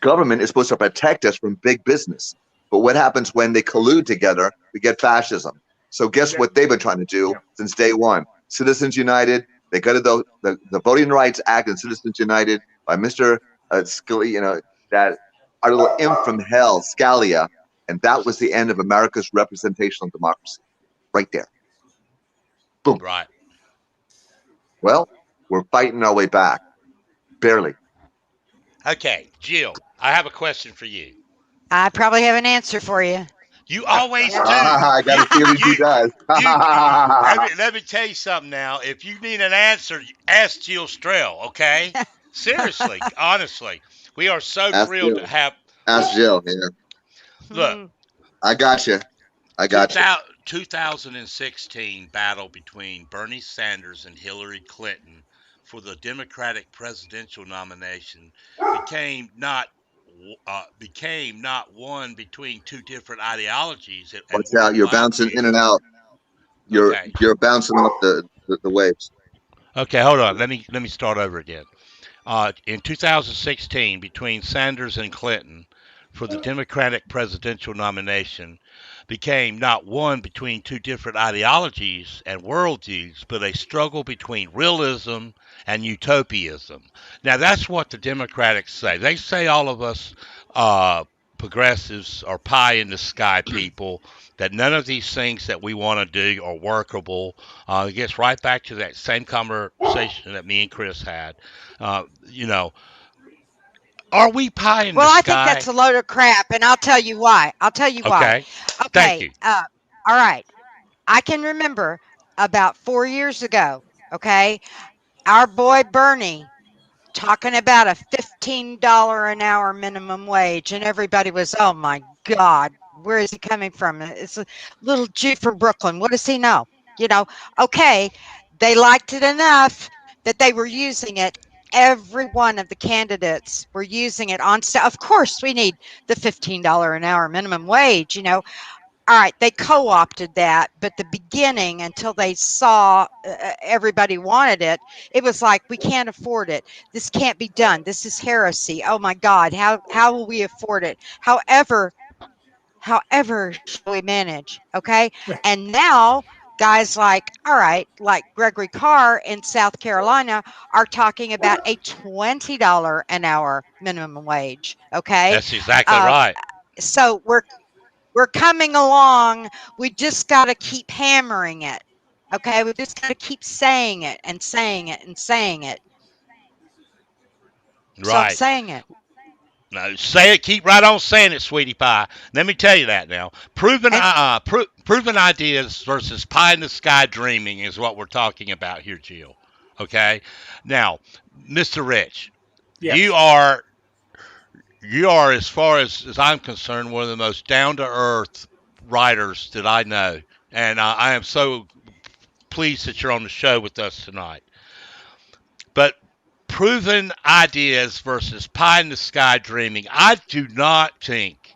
government is supposed to protect us from big business. But what happens when they collude together? We get fascism. So guess Yeah. what they've been trying to do Yeah. since day one? Citizens United. They got the Voting Rights Act and Citizens United by Mr. Scalia, you know, that our little imp from hell, Scalia, and that was the end of America's representational democracy, right there. Right. Well, we're fighting our way back, barely. Okay, Jill, I have a question for you. I probably have an answer for you. You always do. I got a feeling he does. Let me tell you something now. If you need an answer, ask Jill Strell, okay? Seriously, honestly. We are so Ask thrilled Jill. to have. Ask Jill. Yeah, Look, Mhm. I got you. I got you. 2016 battle between Bernie Sanders and Hillary Clinton for the Democratic presidential nomination became not one between two different ideologies and Watch out! You're bouncing in and out. You're Okay. you're bouncing off the waves. Okay, hold on. Let me start over again. In 2016, between Sanders and Clinton for the Democratic presidential nomination became not one between two different ideologies and worldviews, but a struggle between realism and utopianism. Now, that's what the Democrats say. They say all of us progressives are pie in the sky people, that none of these things that we want to do are workable. It gets right back to that same conversation that me and Chris had. You know, are we pie in Well, the I sky? think that's a load of crap, and I'll tell you why. Okay. Thank you. All right. I can remember about 4 years ago, okay, our boy Bernie talking about a $15 an hour minimum wage, and everybody was, oh my God, where is he coming from? It's a little Jew from Brooklyn. What does he know? You know, okay, they liked it enough that they were using it. Every one of the candidates were using it on. Of course, we need the $15 an hour minimum wage, you know. All right, they co-opted that, but the beginning, until they saw everybody wanted it, it was like, we can't afford it. This can't be done. This is heresy. Oh my God, how will we afford it? However shall we manage? Okay, and now guys like, all right, like Gregory Carr in South Carolina are talking about a $20 an hour minimum wage. Okay, That's exactly Um, right. so we're coming along. We just got to keep hammering it. Okay, we just got to keep saying it and saying it and saying it. So I'm Right. saying it. No, say it. Keep right on saying it, sweetie pie. Let me tell you that now. Proven ideas versus pie in the sky dreaming is what we're talking about here, Jill. Okay. Now, Mr. Rich, Yes. you are, as far as I'm concerned, one of the most down to earth writers that I know, and I am so pleased that you're on the show with us tonight. But proven ideas versus pie in the sky dreaming. I do not think,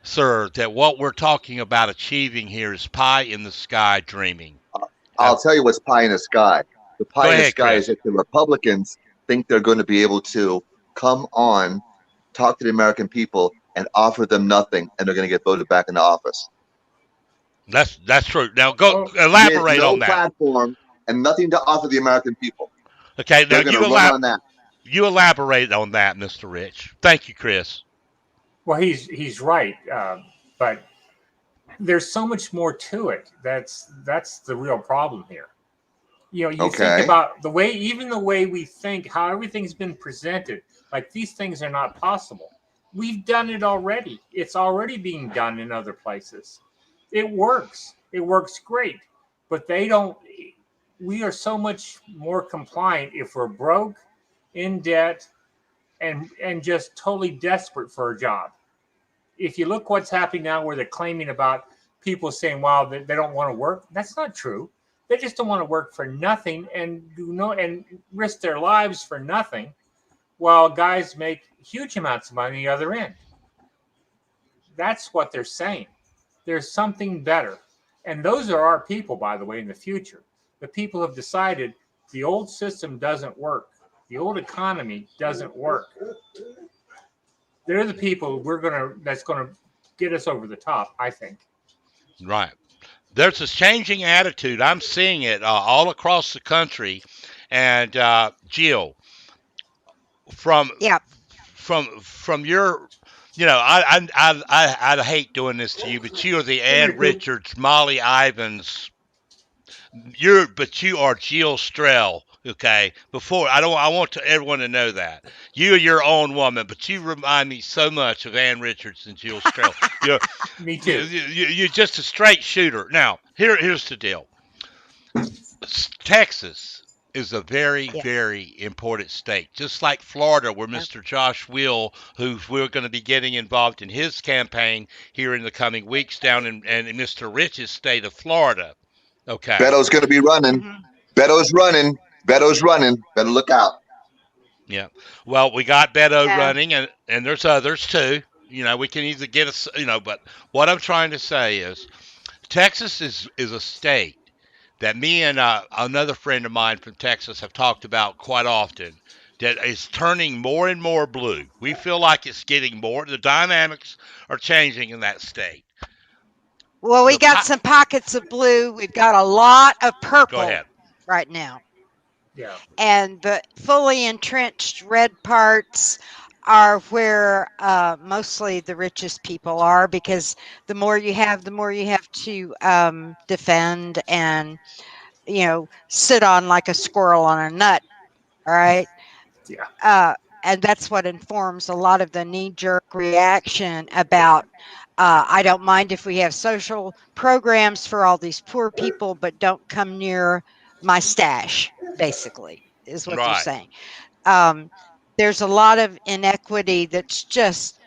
sir, that what we're talking about achieving here is pie in the sky dreaming. I'll tell you what's pie in the sky. The Go pie in the ahead, sky Chris. is that the Republicans think they're going to be able to come on, talk to the American people, and offer them nothing, and they're going to get voted back into office. That's true. Now go Well, elaborate With no on that. platform and nothing to offer the American people. Okay, now They're going to run on that. you elaborate on that, Mr. Rich. Thank you, Chris. Well, he's right, but there's so much more to it. That's the real problem here. You Okay. think about the way we think, how everything's been presented. Like, these things are not possible. We've done it already. It's already being done in other places. It works. It works great. But they don't. We are so much more compliant if we're broke, in debt, and just totally desperate for a job. If you look what's happening now, where they're claiming about people saying, "Wow, they don't want to work." That's not true. They just don't want to work for nothing and risk their lives for nothing, while guys make huge amounts of money on the other end. That's what they're saying. There's something better, and those are our people, by the way, in the future. The people have decided the old system doesn't work. The old economy doesn't work. They're the people that's gonna get us over the top, I think. Right. There's a changing attitude. I'm seeing it all across the country. And Jill, from Yeah. from your, I hate doing this to you, but you are the Ann Richards, Molly Ivins. But you are Jill Strell. Okay. I want everyone to know that you're your own woman, but you remind me so much of Ann Richards and Jill Strell. Me too. You're just a straight shooter. Now, here's the deal. Texas is a very, very important state, just like Florida, where Mr. Josh Will, who we're going to be getting involved in his campaign here in the coming weeks down in Mr. Rich's state of Florida. Okay. Beto's going to be running. Mhm. Beto's running. Beto's running. Better look out. Yeah. Well, we got Beto Yeah. running, and there's others too. We can either get us, but what I'm trying to say is Texas is a state that me and another friend of mine from Texas have talked about quite often, that is turning more and more blue. We feel like it's getting more. The dynamics are changing in that state. Well, we The got some pockets of blue. We've got a lot of Go purple ahead. right now. Yeah. And the fully entrenched red parts are where mostly the richest people are, because the more you have to defend and, sit on like a squirrel on a nut. All right. Yeah. And that's what informs a lot of the knee-jerk reaction about, I don't mind if we have social programs for all these poor people, but don't come near my stash, basically, is what they're Right. saying. There's a lot of inequity that's just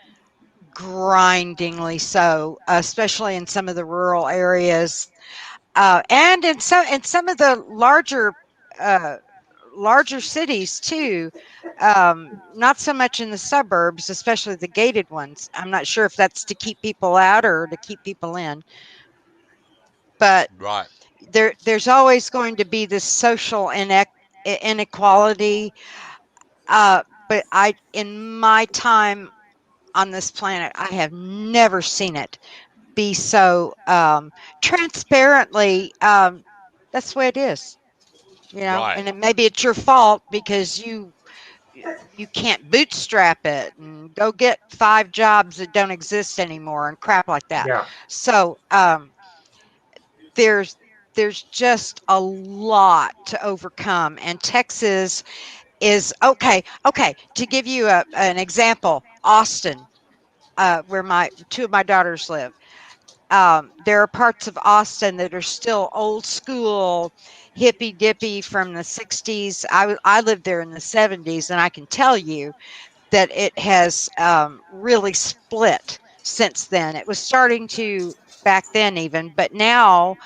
grindingly so, especially in some of the rural areas, and in some of the larger cities too. Not so much in the suburbs, especially the gated ones. I'm not sure if that's to keep people out or to keep people in, but Right. there's always going to be this social inequality. But in my time on this planet, I have never seen it be so transparently. That's the way it is, Right. and maybe it's your fault because you can't bootstrap it and go get 5 jobs that don't exist anymore and crap like that. Yeah. So there's just a lot to overcome, and Texas is okay. To give you an example, Austin, where 2 of my daughters live. There are parts of Austin that are still old school, hippy dippy from the 60s. I lived there in the 70s, and I can tell you that it has really split since then. It was starting to back then even, but now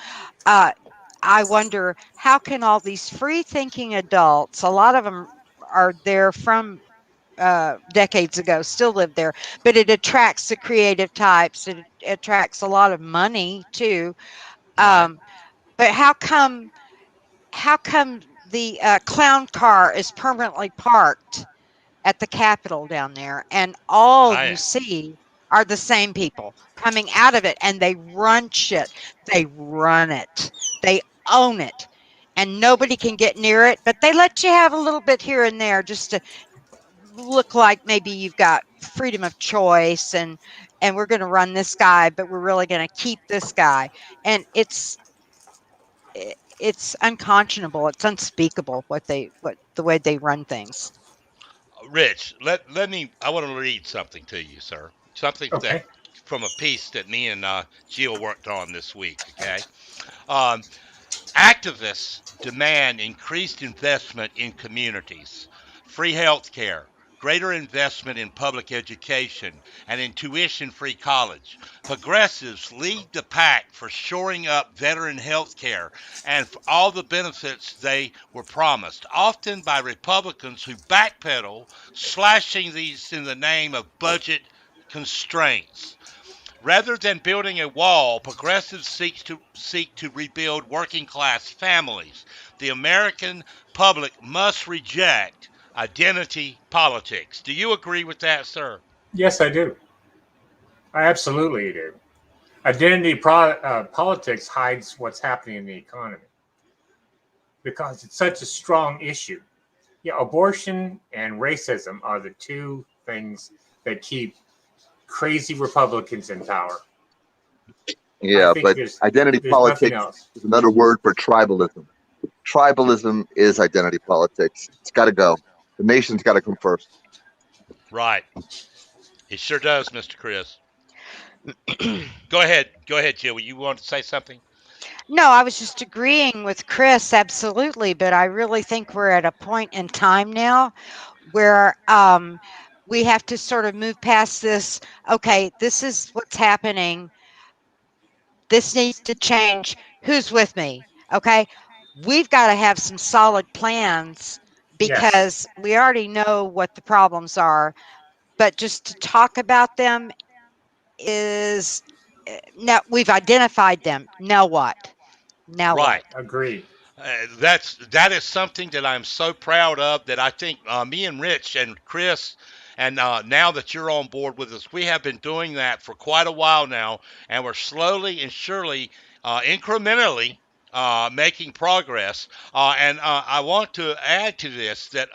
I wonder, how can all these free thinking adults, a lot of them are there from decades ago, still live there, but it attracts the creative types. It attracts a lot of money too. Right. But how come the clown car is permanently parked at the Capitol down there, and all you I see are the same people coming out of it, and they run shit. They run it. They own it. And nobody can get near it, but they let you have a little bit here and there just to look like maybe you've got freedom of choice, and we're going to run this guy, but we're really going to keep this guy. And it's unconscionable. It's unspeakable what the way they run things. Rich, let me. I want to read something to you, sir. Something that Okay. from a piece that me and Jill worked on this week. Okay. Um, Activists demand increased investment in communities, free health care, greater investment in public education, and in tuition-free college. Progressives lead the pack for shoring up veteran health care and for all the benefits they were promised, often by Republicans who backpedal, slashing these in the name of budget constraints. Rather than building a wall, progressives seek to rebuild working class families. The American public must reject identity politics. Do you agree with that, sir? Yes, I do. I absolutely do. Politics hides what's happening in the economy because it's such a strong issue. Yeah, abortion and racism are the two things that keep crazy Republicans in power. Yeah, think but there's identity nothing politics else. is another word for tribalism. Tribalism is identity politics. It's got to go. The nation's got to come first. Right. It sure does, Mr. Chris. Go ahead, Jill. You want to say something? No, I was just agreeing with Chris, absolutely. But I really think we're at a point in time now where we have to sort of move past this. Okay, this is what's happening. This needs to change. Who's with me? Okay, we've got to have some solid plans Yes, because we already know what the problems are. But just to talk about them is now we've identified them. Now what? Now what? Right. agreed. That is something that I'm so proud of that I think me and Rich and Chris and now that you're on board with us, we have been doing that for quite a while now, and we're slowly and surely, incrementally making progress. And I want to add to this that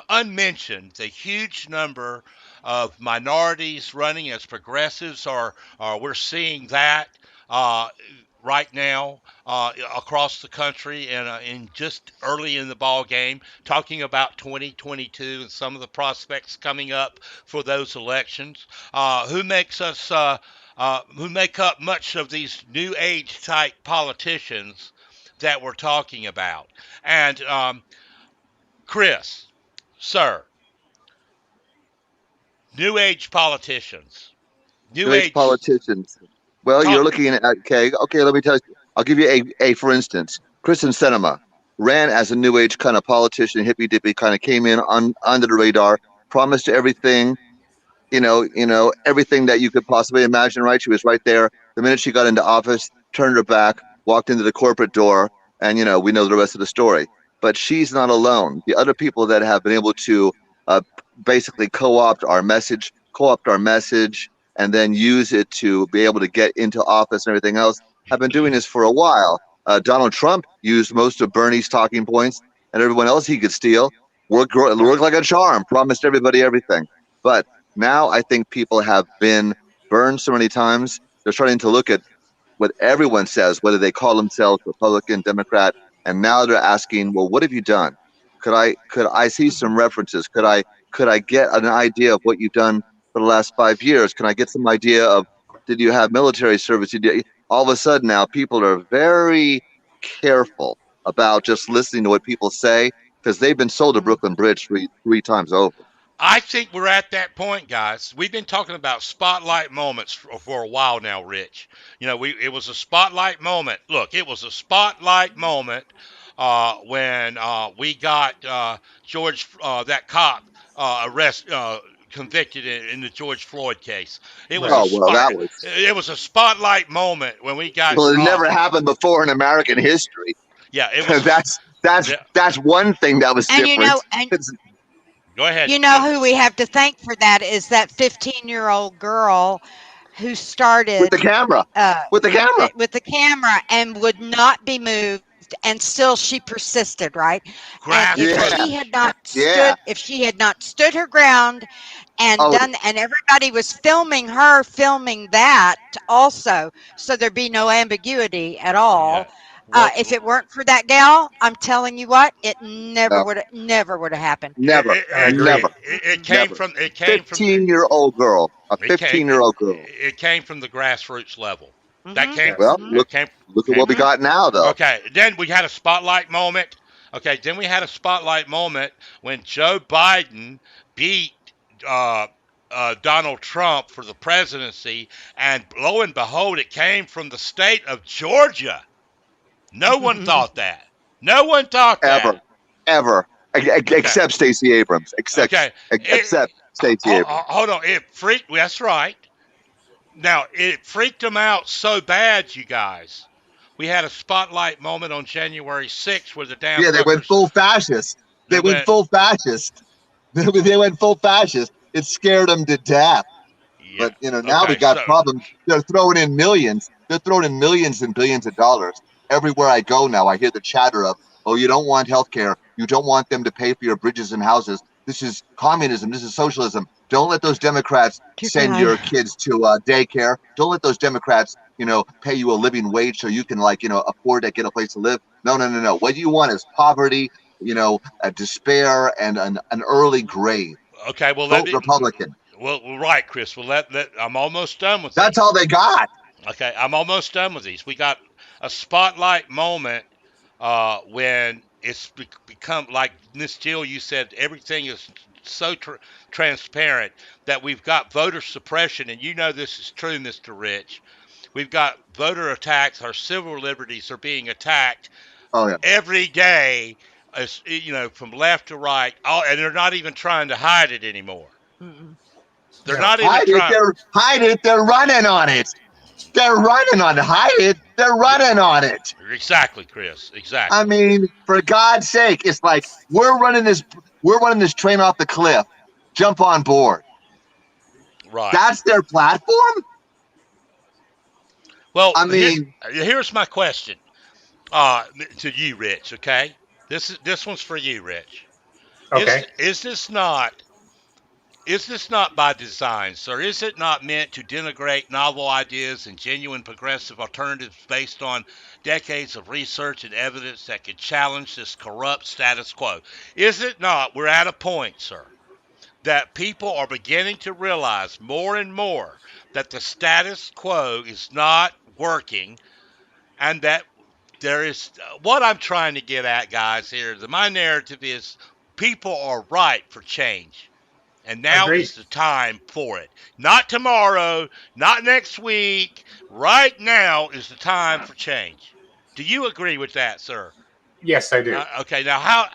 unmentioned, the huge number of minorities running as progressives are we're seeing that. Uh, right now across the country and in just early in the ball game, talking about 2022 and some of the prospects coming up for those elections. Who make up much of these new age type politicians that we're talking about. And Chris, sir, new age politicians, new New age age politicians. Well, you're talk. looking at okay. Let me tell you. I'll give you a for instance. Kristen Sinema ran as a new age kind of politician, hippy dippy, kind of came in under the radar, promised everything, everything that you could possibly imagine. Right, she was right there. The minute she got into office, turned her back, walked into the corporate door, and we know the rest of the story. But she's not alone. The other people that have been able to basically co-opt our message, and then use it to be able to get into office and everything else, have been doing this for a while. Donald Trump used most of Bernie's talking points, and everyone else he could steal. Worked like a charm, promised everybody everything. But now I think people have been burned so many times, they're starting to look at what everyone says, whether they call themselves Republican, Democrat, and now they're asking, well, what have you done? Could I see some references? Could I get an idea of what you've done for the last 5 years? Can I get some idea of, did you have military service? All of a sudden now people are very careful about just listening to what people say because they've been sold to Brooklyn Bridge three times over. I think we're at that point, guys. We've been talking about spotlight moments for a while now, Rich. It was a spotlight moment. Look, it was a spotlight moment when we got George, that cop, convicted in the George Floyd case. It was Right. Oh well, that was it was a spotlight moment when we got. well. It never happened before in American history. Yeah, it was. that's Yeah, that's one thing that was And different. go ahead. you know who we have to thank for that is that 15-year-old girl who With started the camera, with the camera. with the camera and would not be moved, and still she persisted, right? And if Grassroots. she had not Yeah. stood her ground and Oh, and everybody was filming her filming that also, so there'd be no ambiguity at all. Yeah. Well, If it weren't for that gal, I'm telling you what, it never no, would have happened. never, I agree. never. It came Never. from. It came from. 15-year-old girl, a It came. 15-year-old girl. It came from the grassroots level. That Mhm. came. Well, Yes. look, Came. look at what we Mhm. got now, though. Okay. Then we had a spotlight moment. Okay. Then we had a spotlight moment when Joe Biden beat uh, Donald Trump for the presidency, and lo and behold, it came from the state of Georgia. No one thought that. No one thought Ever, that. ever, except Stacey Abrams. Except Stacey Abrams. Hold on. It freaked. That's right. Now, it freaked them out so bad, you guys. We had a spotlight moment on January 6th where the damn Yeah, they went hookers- full fascist. They went full fascist. They went full fascist. It scared them to death. Yeah. But now we Okay, got so- problems. They're throwing in millions. They're throwing in millions and billions of dollars. Everywhere I go now, I hear the chatter of, "Oh, you don't want health care. You don't want them to pay for your bridges and houses. This is communism. This is socialism. Don't let those Democrats send your kids to daycare. Don't let those Democrats, pay you a living wage so you can afford to get a place to live. No. What you want is poverty, a despair, and an early grave. Okay, well, Vote Republican. Well, right, Chris. Well, I'm almost done with That's these. all they got. Okay, I'm almost done with these. We got a spotlight moment when it's become like Miss Jill, you said, everything is so transparent that we've got voter suppression, and this is true, Mr. Rich. We've got voter attacks. Our civil liberties are being attacked Oh yeah. every day, from left to right, and they're not even trying to hide it anymore. Mm-mm. They're Yeah. not even Hide it. trying. Hide it. They're running on it. They're running on it. Hide it. They're running on it. Exactly, Chris. Exactly. I mean, for God's sake, it's like we're running this train off the cliff. Jump on board. Right. That's their platform. Well, I mean, here's my question to you, Rich. Okay, this one's for you, Rich. Okay. Is this not by design, sir? Is it not meant to denigrate novel ideas and genuine progressive alternatives based on decades of research and evidence that could challenge this corrupt status quo? Is it not? We're at a point, sir, that people are beginning to realize more and more that the status quo is not working, and that there is what I'm trying to get at, guys, here. My narrative is people are ripe for change. And now Agreed. is the time for it. Not tomorrow, not next week. Right now is the time for change. Do you agree with that, sir? Yes, I do. Okay, now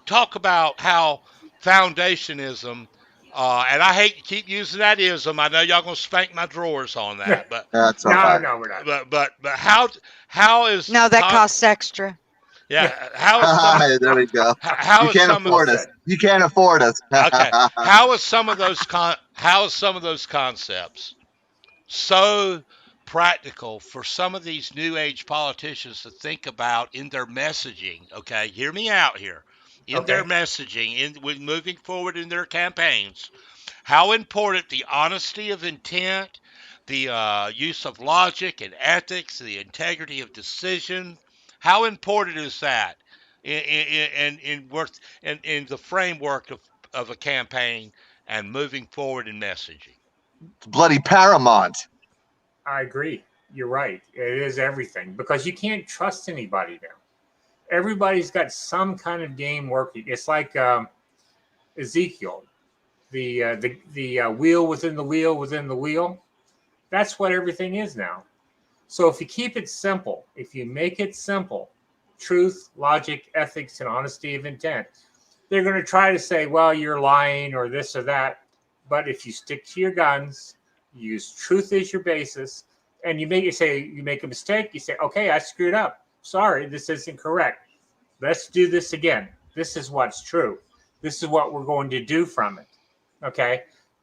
talk about how foundationism, and I hate to keep using that ism. I know y'all gonna spank my drawers on that, but that's all No, right. no, we're not. but how is No, that costs extra. yeah, how is There we go. how You is can't some afford of, us. You can't afford us. okay, how is some of those concepts so practical for some of these new age politicians to think about in their messaging? Okay, hear me out here. In their Okay. messaging, with moving forward in their campaigns, how important the honesty of intent, the use of logic and ethics, the integrity of decision, how important is that in the framework of a campaign and moving forward in messaging? Bloody paramount. I agree. You're right. It is everything because you can't trust anybody now. Everybody's got some kind of game working. It's like Ezekiel, the wheel within the wheel within the wheel. That's what everything is now. So if you keep it simple, if you make it simple, truth, logic, ethics, and honesty of intent. They're going to try to say, well, you're lying or this or that. But if you stick to your guns, use truth as your basis, and you make a mistake, you say, okay, I screwed up. Sorry, this isn't correct. Let's do this again. This is what's true. This is what we're going to do from it. Okay?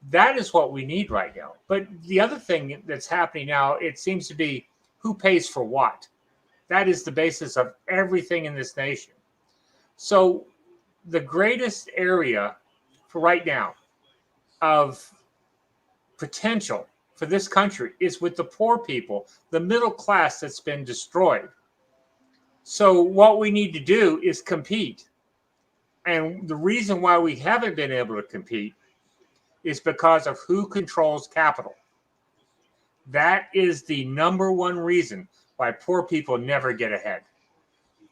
That is what we need right now. But the other thing that's happening now, it seems to be who pays for what. That is the basis of everything in this nation. So the greatest area for right now of potential for this country is with the poor people, the middle class that's been destroyed. So what we need to do is compete. And the reason why we haven't been able to compete is because of who controls capital. That is the number one reason why poor people never get ahead.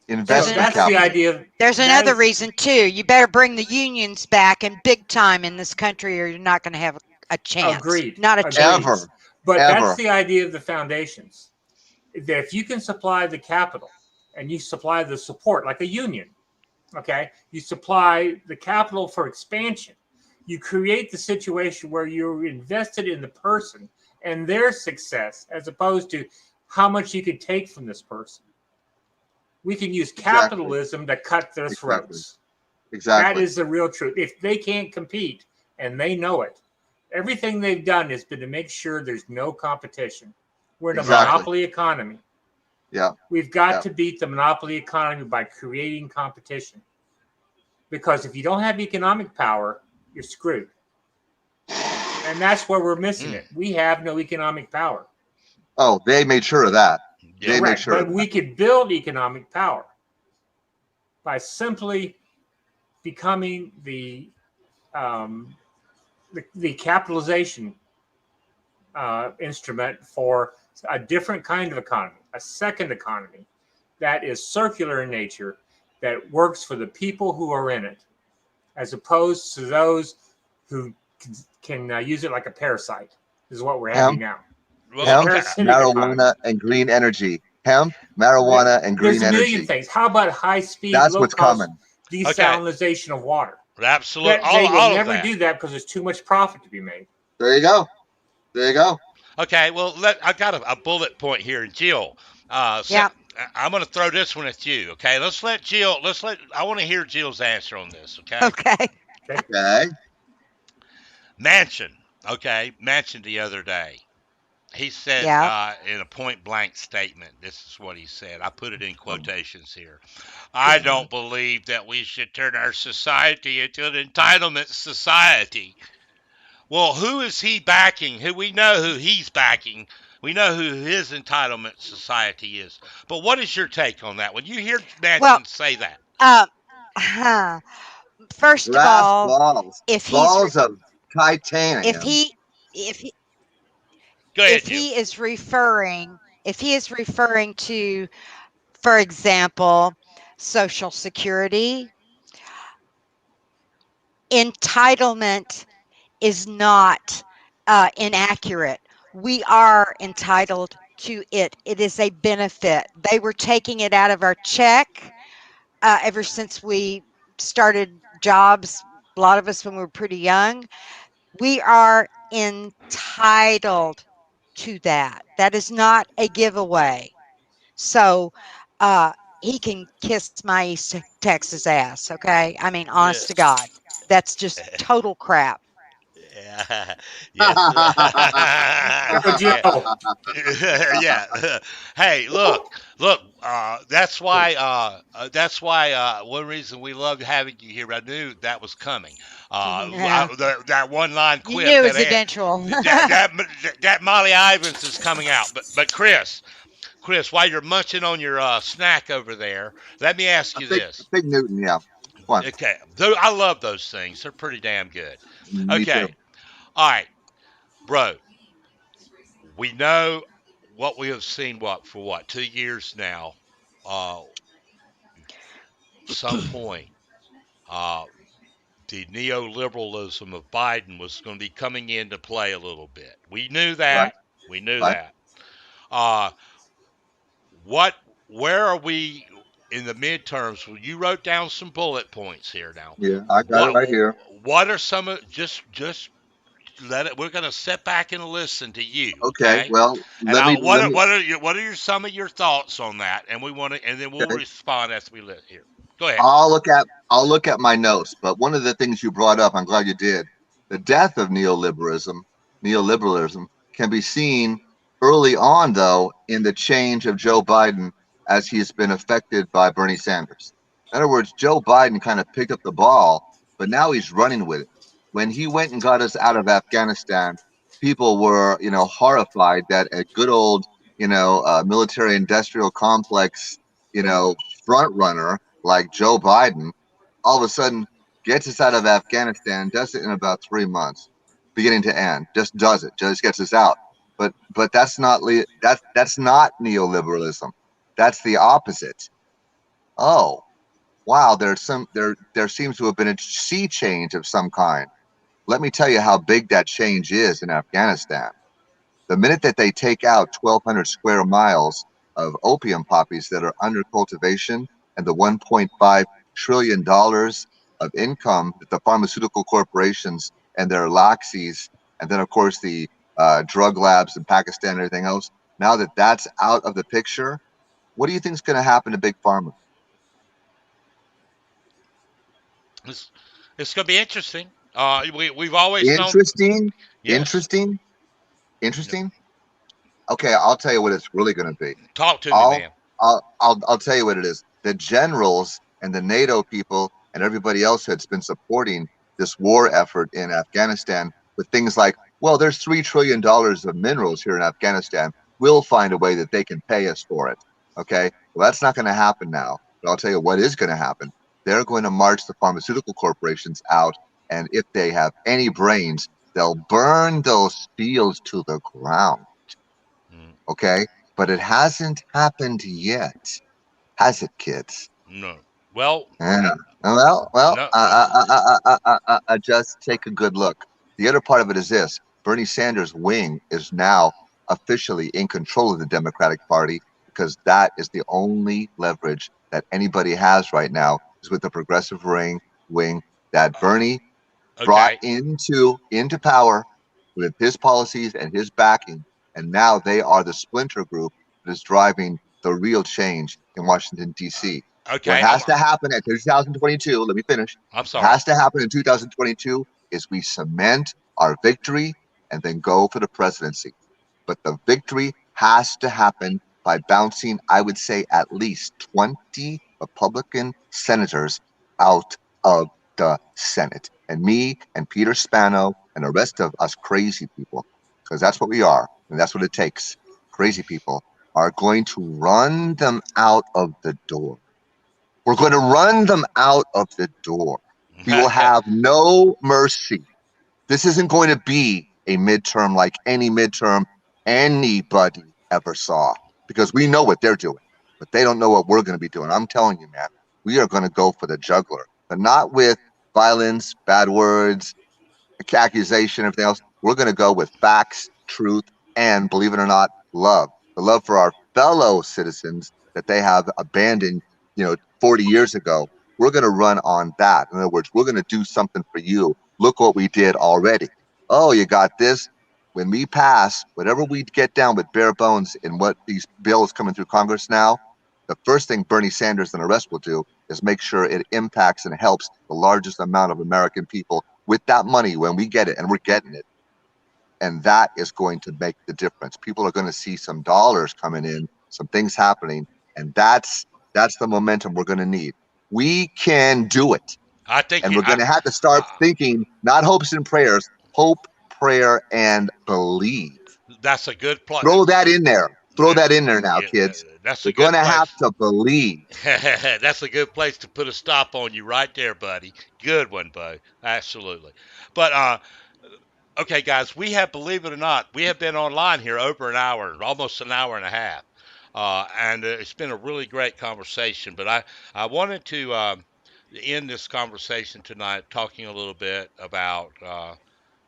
Investment That's capital. the idea. There's that another is- reason too. You better bring the unions back and big time in this country, or you're not going to have a chance. Agreed. Not a Agreed. chance. Ever. But Ever. that's the idea of the foundations. That if you can supply the capital and you supply the support, like a union, okay, you supply the capital for expansion. You create the situation where you're invested in the person and their success, as opposed to how much you could take from this person. We can use capitalism to cut their throats. Exactly. That is the real truth. If they can't compete, and they know it, everything they've done has been to make sure there's no competition. We're in a Exactly. monopoly economy. Yeah. We've got Yeah. to beat the monopoly economy by creating competition. Because if you don't have economic power, you're screwed. And that's where we're missing it. We have no economic power. Oh, they made sure of that. Yeah. They make Correct. sure. But we could build economic power by simply becoming the capitalization instrument for a different kind of economy, a second economy that is circular in nature, that works for the people who are in it, as opposed to those who can use it like a parasite. Is what we're having now. Well, Hemp, okay. Parasitic marijuana, economy. and green energy. Hemp, marijuana, and green There's a million energy. things. How about high-speed, That's what's low-cost coming. desalination of water? Absolutely. That, they will all of never that. do that because there's too much profit to be made. There you go. There you go. Okay, well, I got a bullet point here, Jill. Yeah. I'm going to throw this one at you. Okay, I want to hear Jill's answer on this. Okay, Okay. Okay. Manchin. Okay, Manchin the other day. He said Yeah. in a point blank statement, this is what he said. I put it in quotations here. I don't believe that we should turn our society into an entitlement society. Well, who is he backing? We know who he's backing. We know who his entitlement society is. But what is your take on that? When you hear Manchin Well, say that, First of Brass all, balls. if he's Balls of titanium. if he go ahead, if Jill. he is referring to, for example, Social Security, entitlement is not inaccurate. We are entitled to it. It is a benefit. They were taking it out of our check ever since we started jobs, a lot of us when we were pretty young. We are entitled to that. That is not a giveaway. So he can kiss my East Texas ass, okay? I mean, honest to God. That's just total crap. Yeah. Go, Jill. Yeah. Hey, look. That's why. One reason we love having you here. I knew that was coming. Yeah. That one line You quip. knew it was that, eventual. that Molly Ivins is coming out. But Chris, while you're munching on your snack over there, let me ask you this. Big Newton, yeah. One. Okay, I love those things. They're pretty damn good. Me Okay. too. All right, bro. We know what we have seen. For 2 years now? Some point, the neoliberalism of Biden was going to be coming into play a little bit. We knew that. Right. We knew Right. that. Where are we in the midterms. Well, you wrote down some bullet points here now. Yeah, I got it What right here. what are some of just let it? We're going to sit back and listen to you, Okay, okay? well, And let me let me. what are some of your thoughts on that? And we want to, and then we'll Okay. respond as we let here. Go ahead. I'll look at my notes, but one of the things you brought up, I'm glad you did. The death of neoliberalism can be seen early on, though, in the change of Joe Biden as he's been affected by Bernie Sanders. In other words, Joe Biden kind of picked up the ball, but now he's running with it. When he went and got us out of Afghanistan, people were, horrified that a good old, military industrial complex, front runner like Joe Biden all of a sudden gets us out of Afghanistan, does it in about 3 months, beginning to end, just does it, just gets us out. But that's not neoliberalism. That's the opposite. Oh, wow, there seems to have been a sea change of some kind. Let me tell you how big that change is in Afghanistan. The minute that they take out 1,200 square miles of opium poppies that are under cultivation and the $1.5 trillion of income that the pharmaceutical corporations and their laxies, and then, of course, the drug labs in Pakistan and everything else, now that that's out of the picture, what do you think is going to happen to Big Pharma? It's, it's going to be interesting. We've always known. Interesting, Yes. interesting, interesting. Okay, I'll tell you what it's really going to be. Talk to me, I'll, man. I'll tell you what it is. The generals and the NATO people and everybody else that's been supporting this war effort in Afghanistan with things like, well, there's $3 trillion of minerals here in Afghanistan. We'll find a way that they can pay us for it. Okay, well, that's not going to happen now. But I'll tell you what is going to happen. They're going to march the pharmaceutical corporations out, and if they have any brains, they'll burn those fields to the ground. Mm, Okay, but it hasn't happened yet, has it, kids? no. Well, Yeah. Well, no. just take a good look. The other part of it is this: Bernie Sanders' wing is now officially in control of the Democratic Party because that is the only leverage that anybody has right now is with the progressive wing that Bernie brought Okay. into power with his policies and his backing, and now they are the splinter group that is driving the real change in Washington D.C. What Okay. has to happen at 2022? Let me finish. I'm What sorry. has to happen in 2022 is we cement our victory and then go for the presidency. But the victory has to happen by bouncing, I would say, at least 20 Republican senators out of the Senate. And me and Peter Spano and the rest of us crazy people, because that's what we are, and that's what it takes. Crazy people are going to run them out of the door. We're going to run them out of the door. We will have no mercy. This isn't going to be a midterm like any midterm anybody ever saw because we know what they're doing, but they don't know what we're going to be doing. I'm telling you, man, we are going to go for the juggler, but not with violence, bad words, accusation, everything else. We're going to go with facts, truth, and believe it or not, love. The love for our fellow citizens that they have abandoned, 40 years ago. We're going to run on that. In other words, we're going to do something for you. Look what we did already. Oh, you got this. When we pass, whatever we get down with bare bones in what these bills coming through Congress now, the first thing Bernie Sanders and the rest will do is make sure it impacts and helps the largest amount of American people with that money when we get it, and we're getting it. And that is going to make the difference. People are going to see some dollars coming in, some things happening, and that's the momentum we're going to need. We can do it. I think And we're going to have to start thinking not hopes and prayers, hope, prayer, and believe. that's a good place. Throw that in there. Throw that in there now, kids. That's a We're good going to have place. to believe. That's a good place to put a stop on you right there, buddy. Good one, Bo. Absolutely. But okay, guys, we have, believe it or not, we have been online here over an hour, almost an hour and a half. And it's been a really great conversation. But I wanted to end this conversation tonight talking a little bit about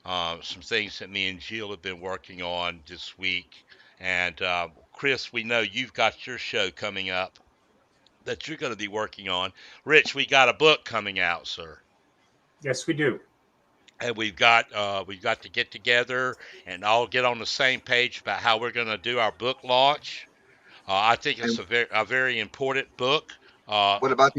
some things that me and Jill have been working on this week. And Chris, we know you've got your show coming up that you're going to be working on. Rich, we got a book coming out, sir. Yes, we do. And we've got to get together and all get on the same page about how we're going to do our book launch. I think it's And a very important book. Uh, what about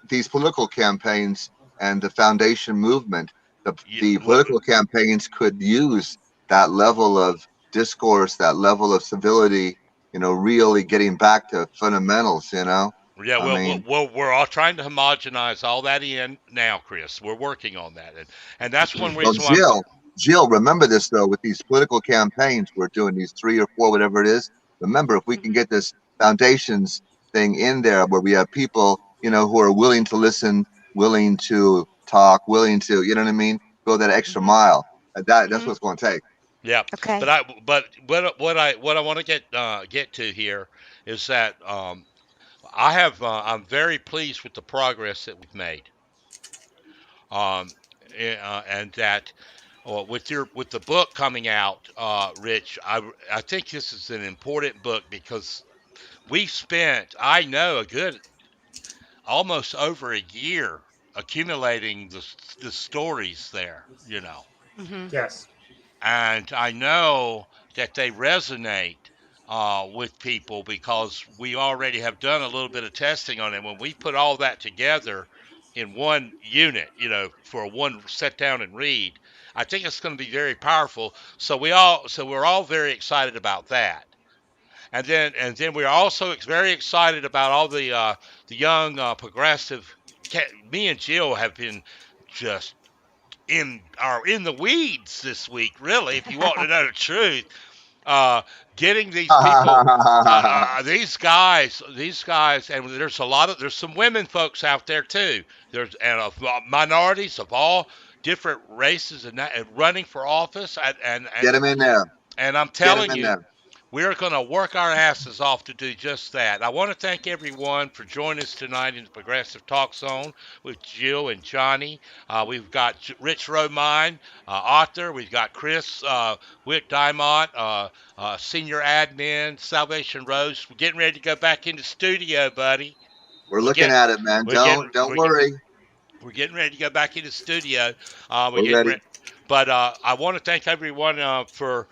these political campaigns and the foundation movement? The well, political campaigns could use that level of discourse, that level of civility, really getting back to fundamentals, yeah, I mean, we're all trying to homogenize all that in now, Chris. We're working on that, and that's one well, reason why. Jill, remember this though, with these political campaigns, we're doing these 3 or 4, whatever it is. Remember, if we can get this foundations thing in there where we have people, who are willing to listen, willing to talk, willing to, you know what I mean, go that extra Mhm. mile. That's Mhm. what it's going to take. Yeah, Okay. but what I want to get to here is that I'm very pleased with the progress that we've made. Um, and that with the book coming out, Rich, I think this is an important book because we spent, I know, a good almost over a year accumulating the stories there, Mhm. Yes. and I know that they resonate with people because we already have done a little bit of testing on it. When we put all that together in one unit, for one sit down and read, I think it's going to be very powerful. So we're all very excited about that. And then we're also very excited about all the young progressive. Me and Jill have been just in the weeds this week, really, if you want to know the truth. uh Getting these people, these guys, and there's some women folks out there too. There's and of minorities of all different races and running for office, Get them in there. and I'm Get them telling in you, there. we're going to work our asses off to do just that. I want to thank everyone for joining us tonight in the Progressive Talk Zone with Jill and Johnny. We've got Rich Romine, author. We've got Chris Wick Diamond, senior admin, Salvation Rose. We're getting ready to go back into studio, buddy. We're We're looking getting, at it, man. we're getting, Don't we're, worry. we're getting ready to go back into studio. We're We're getting ready. ready. But I want to thank everyone for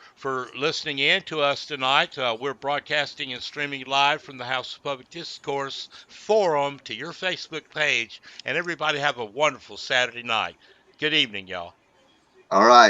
listening in to us tonight. We're broadcasting and streaming live from the House of Public Discourse forum to your Facebook page. And everybody have a wonderful Saturday night. Good evening, y'all. All right.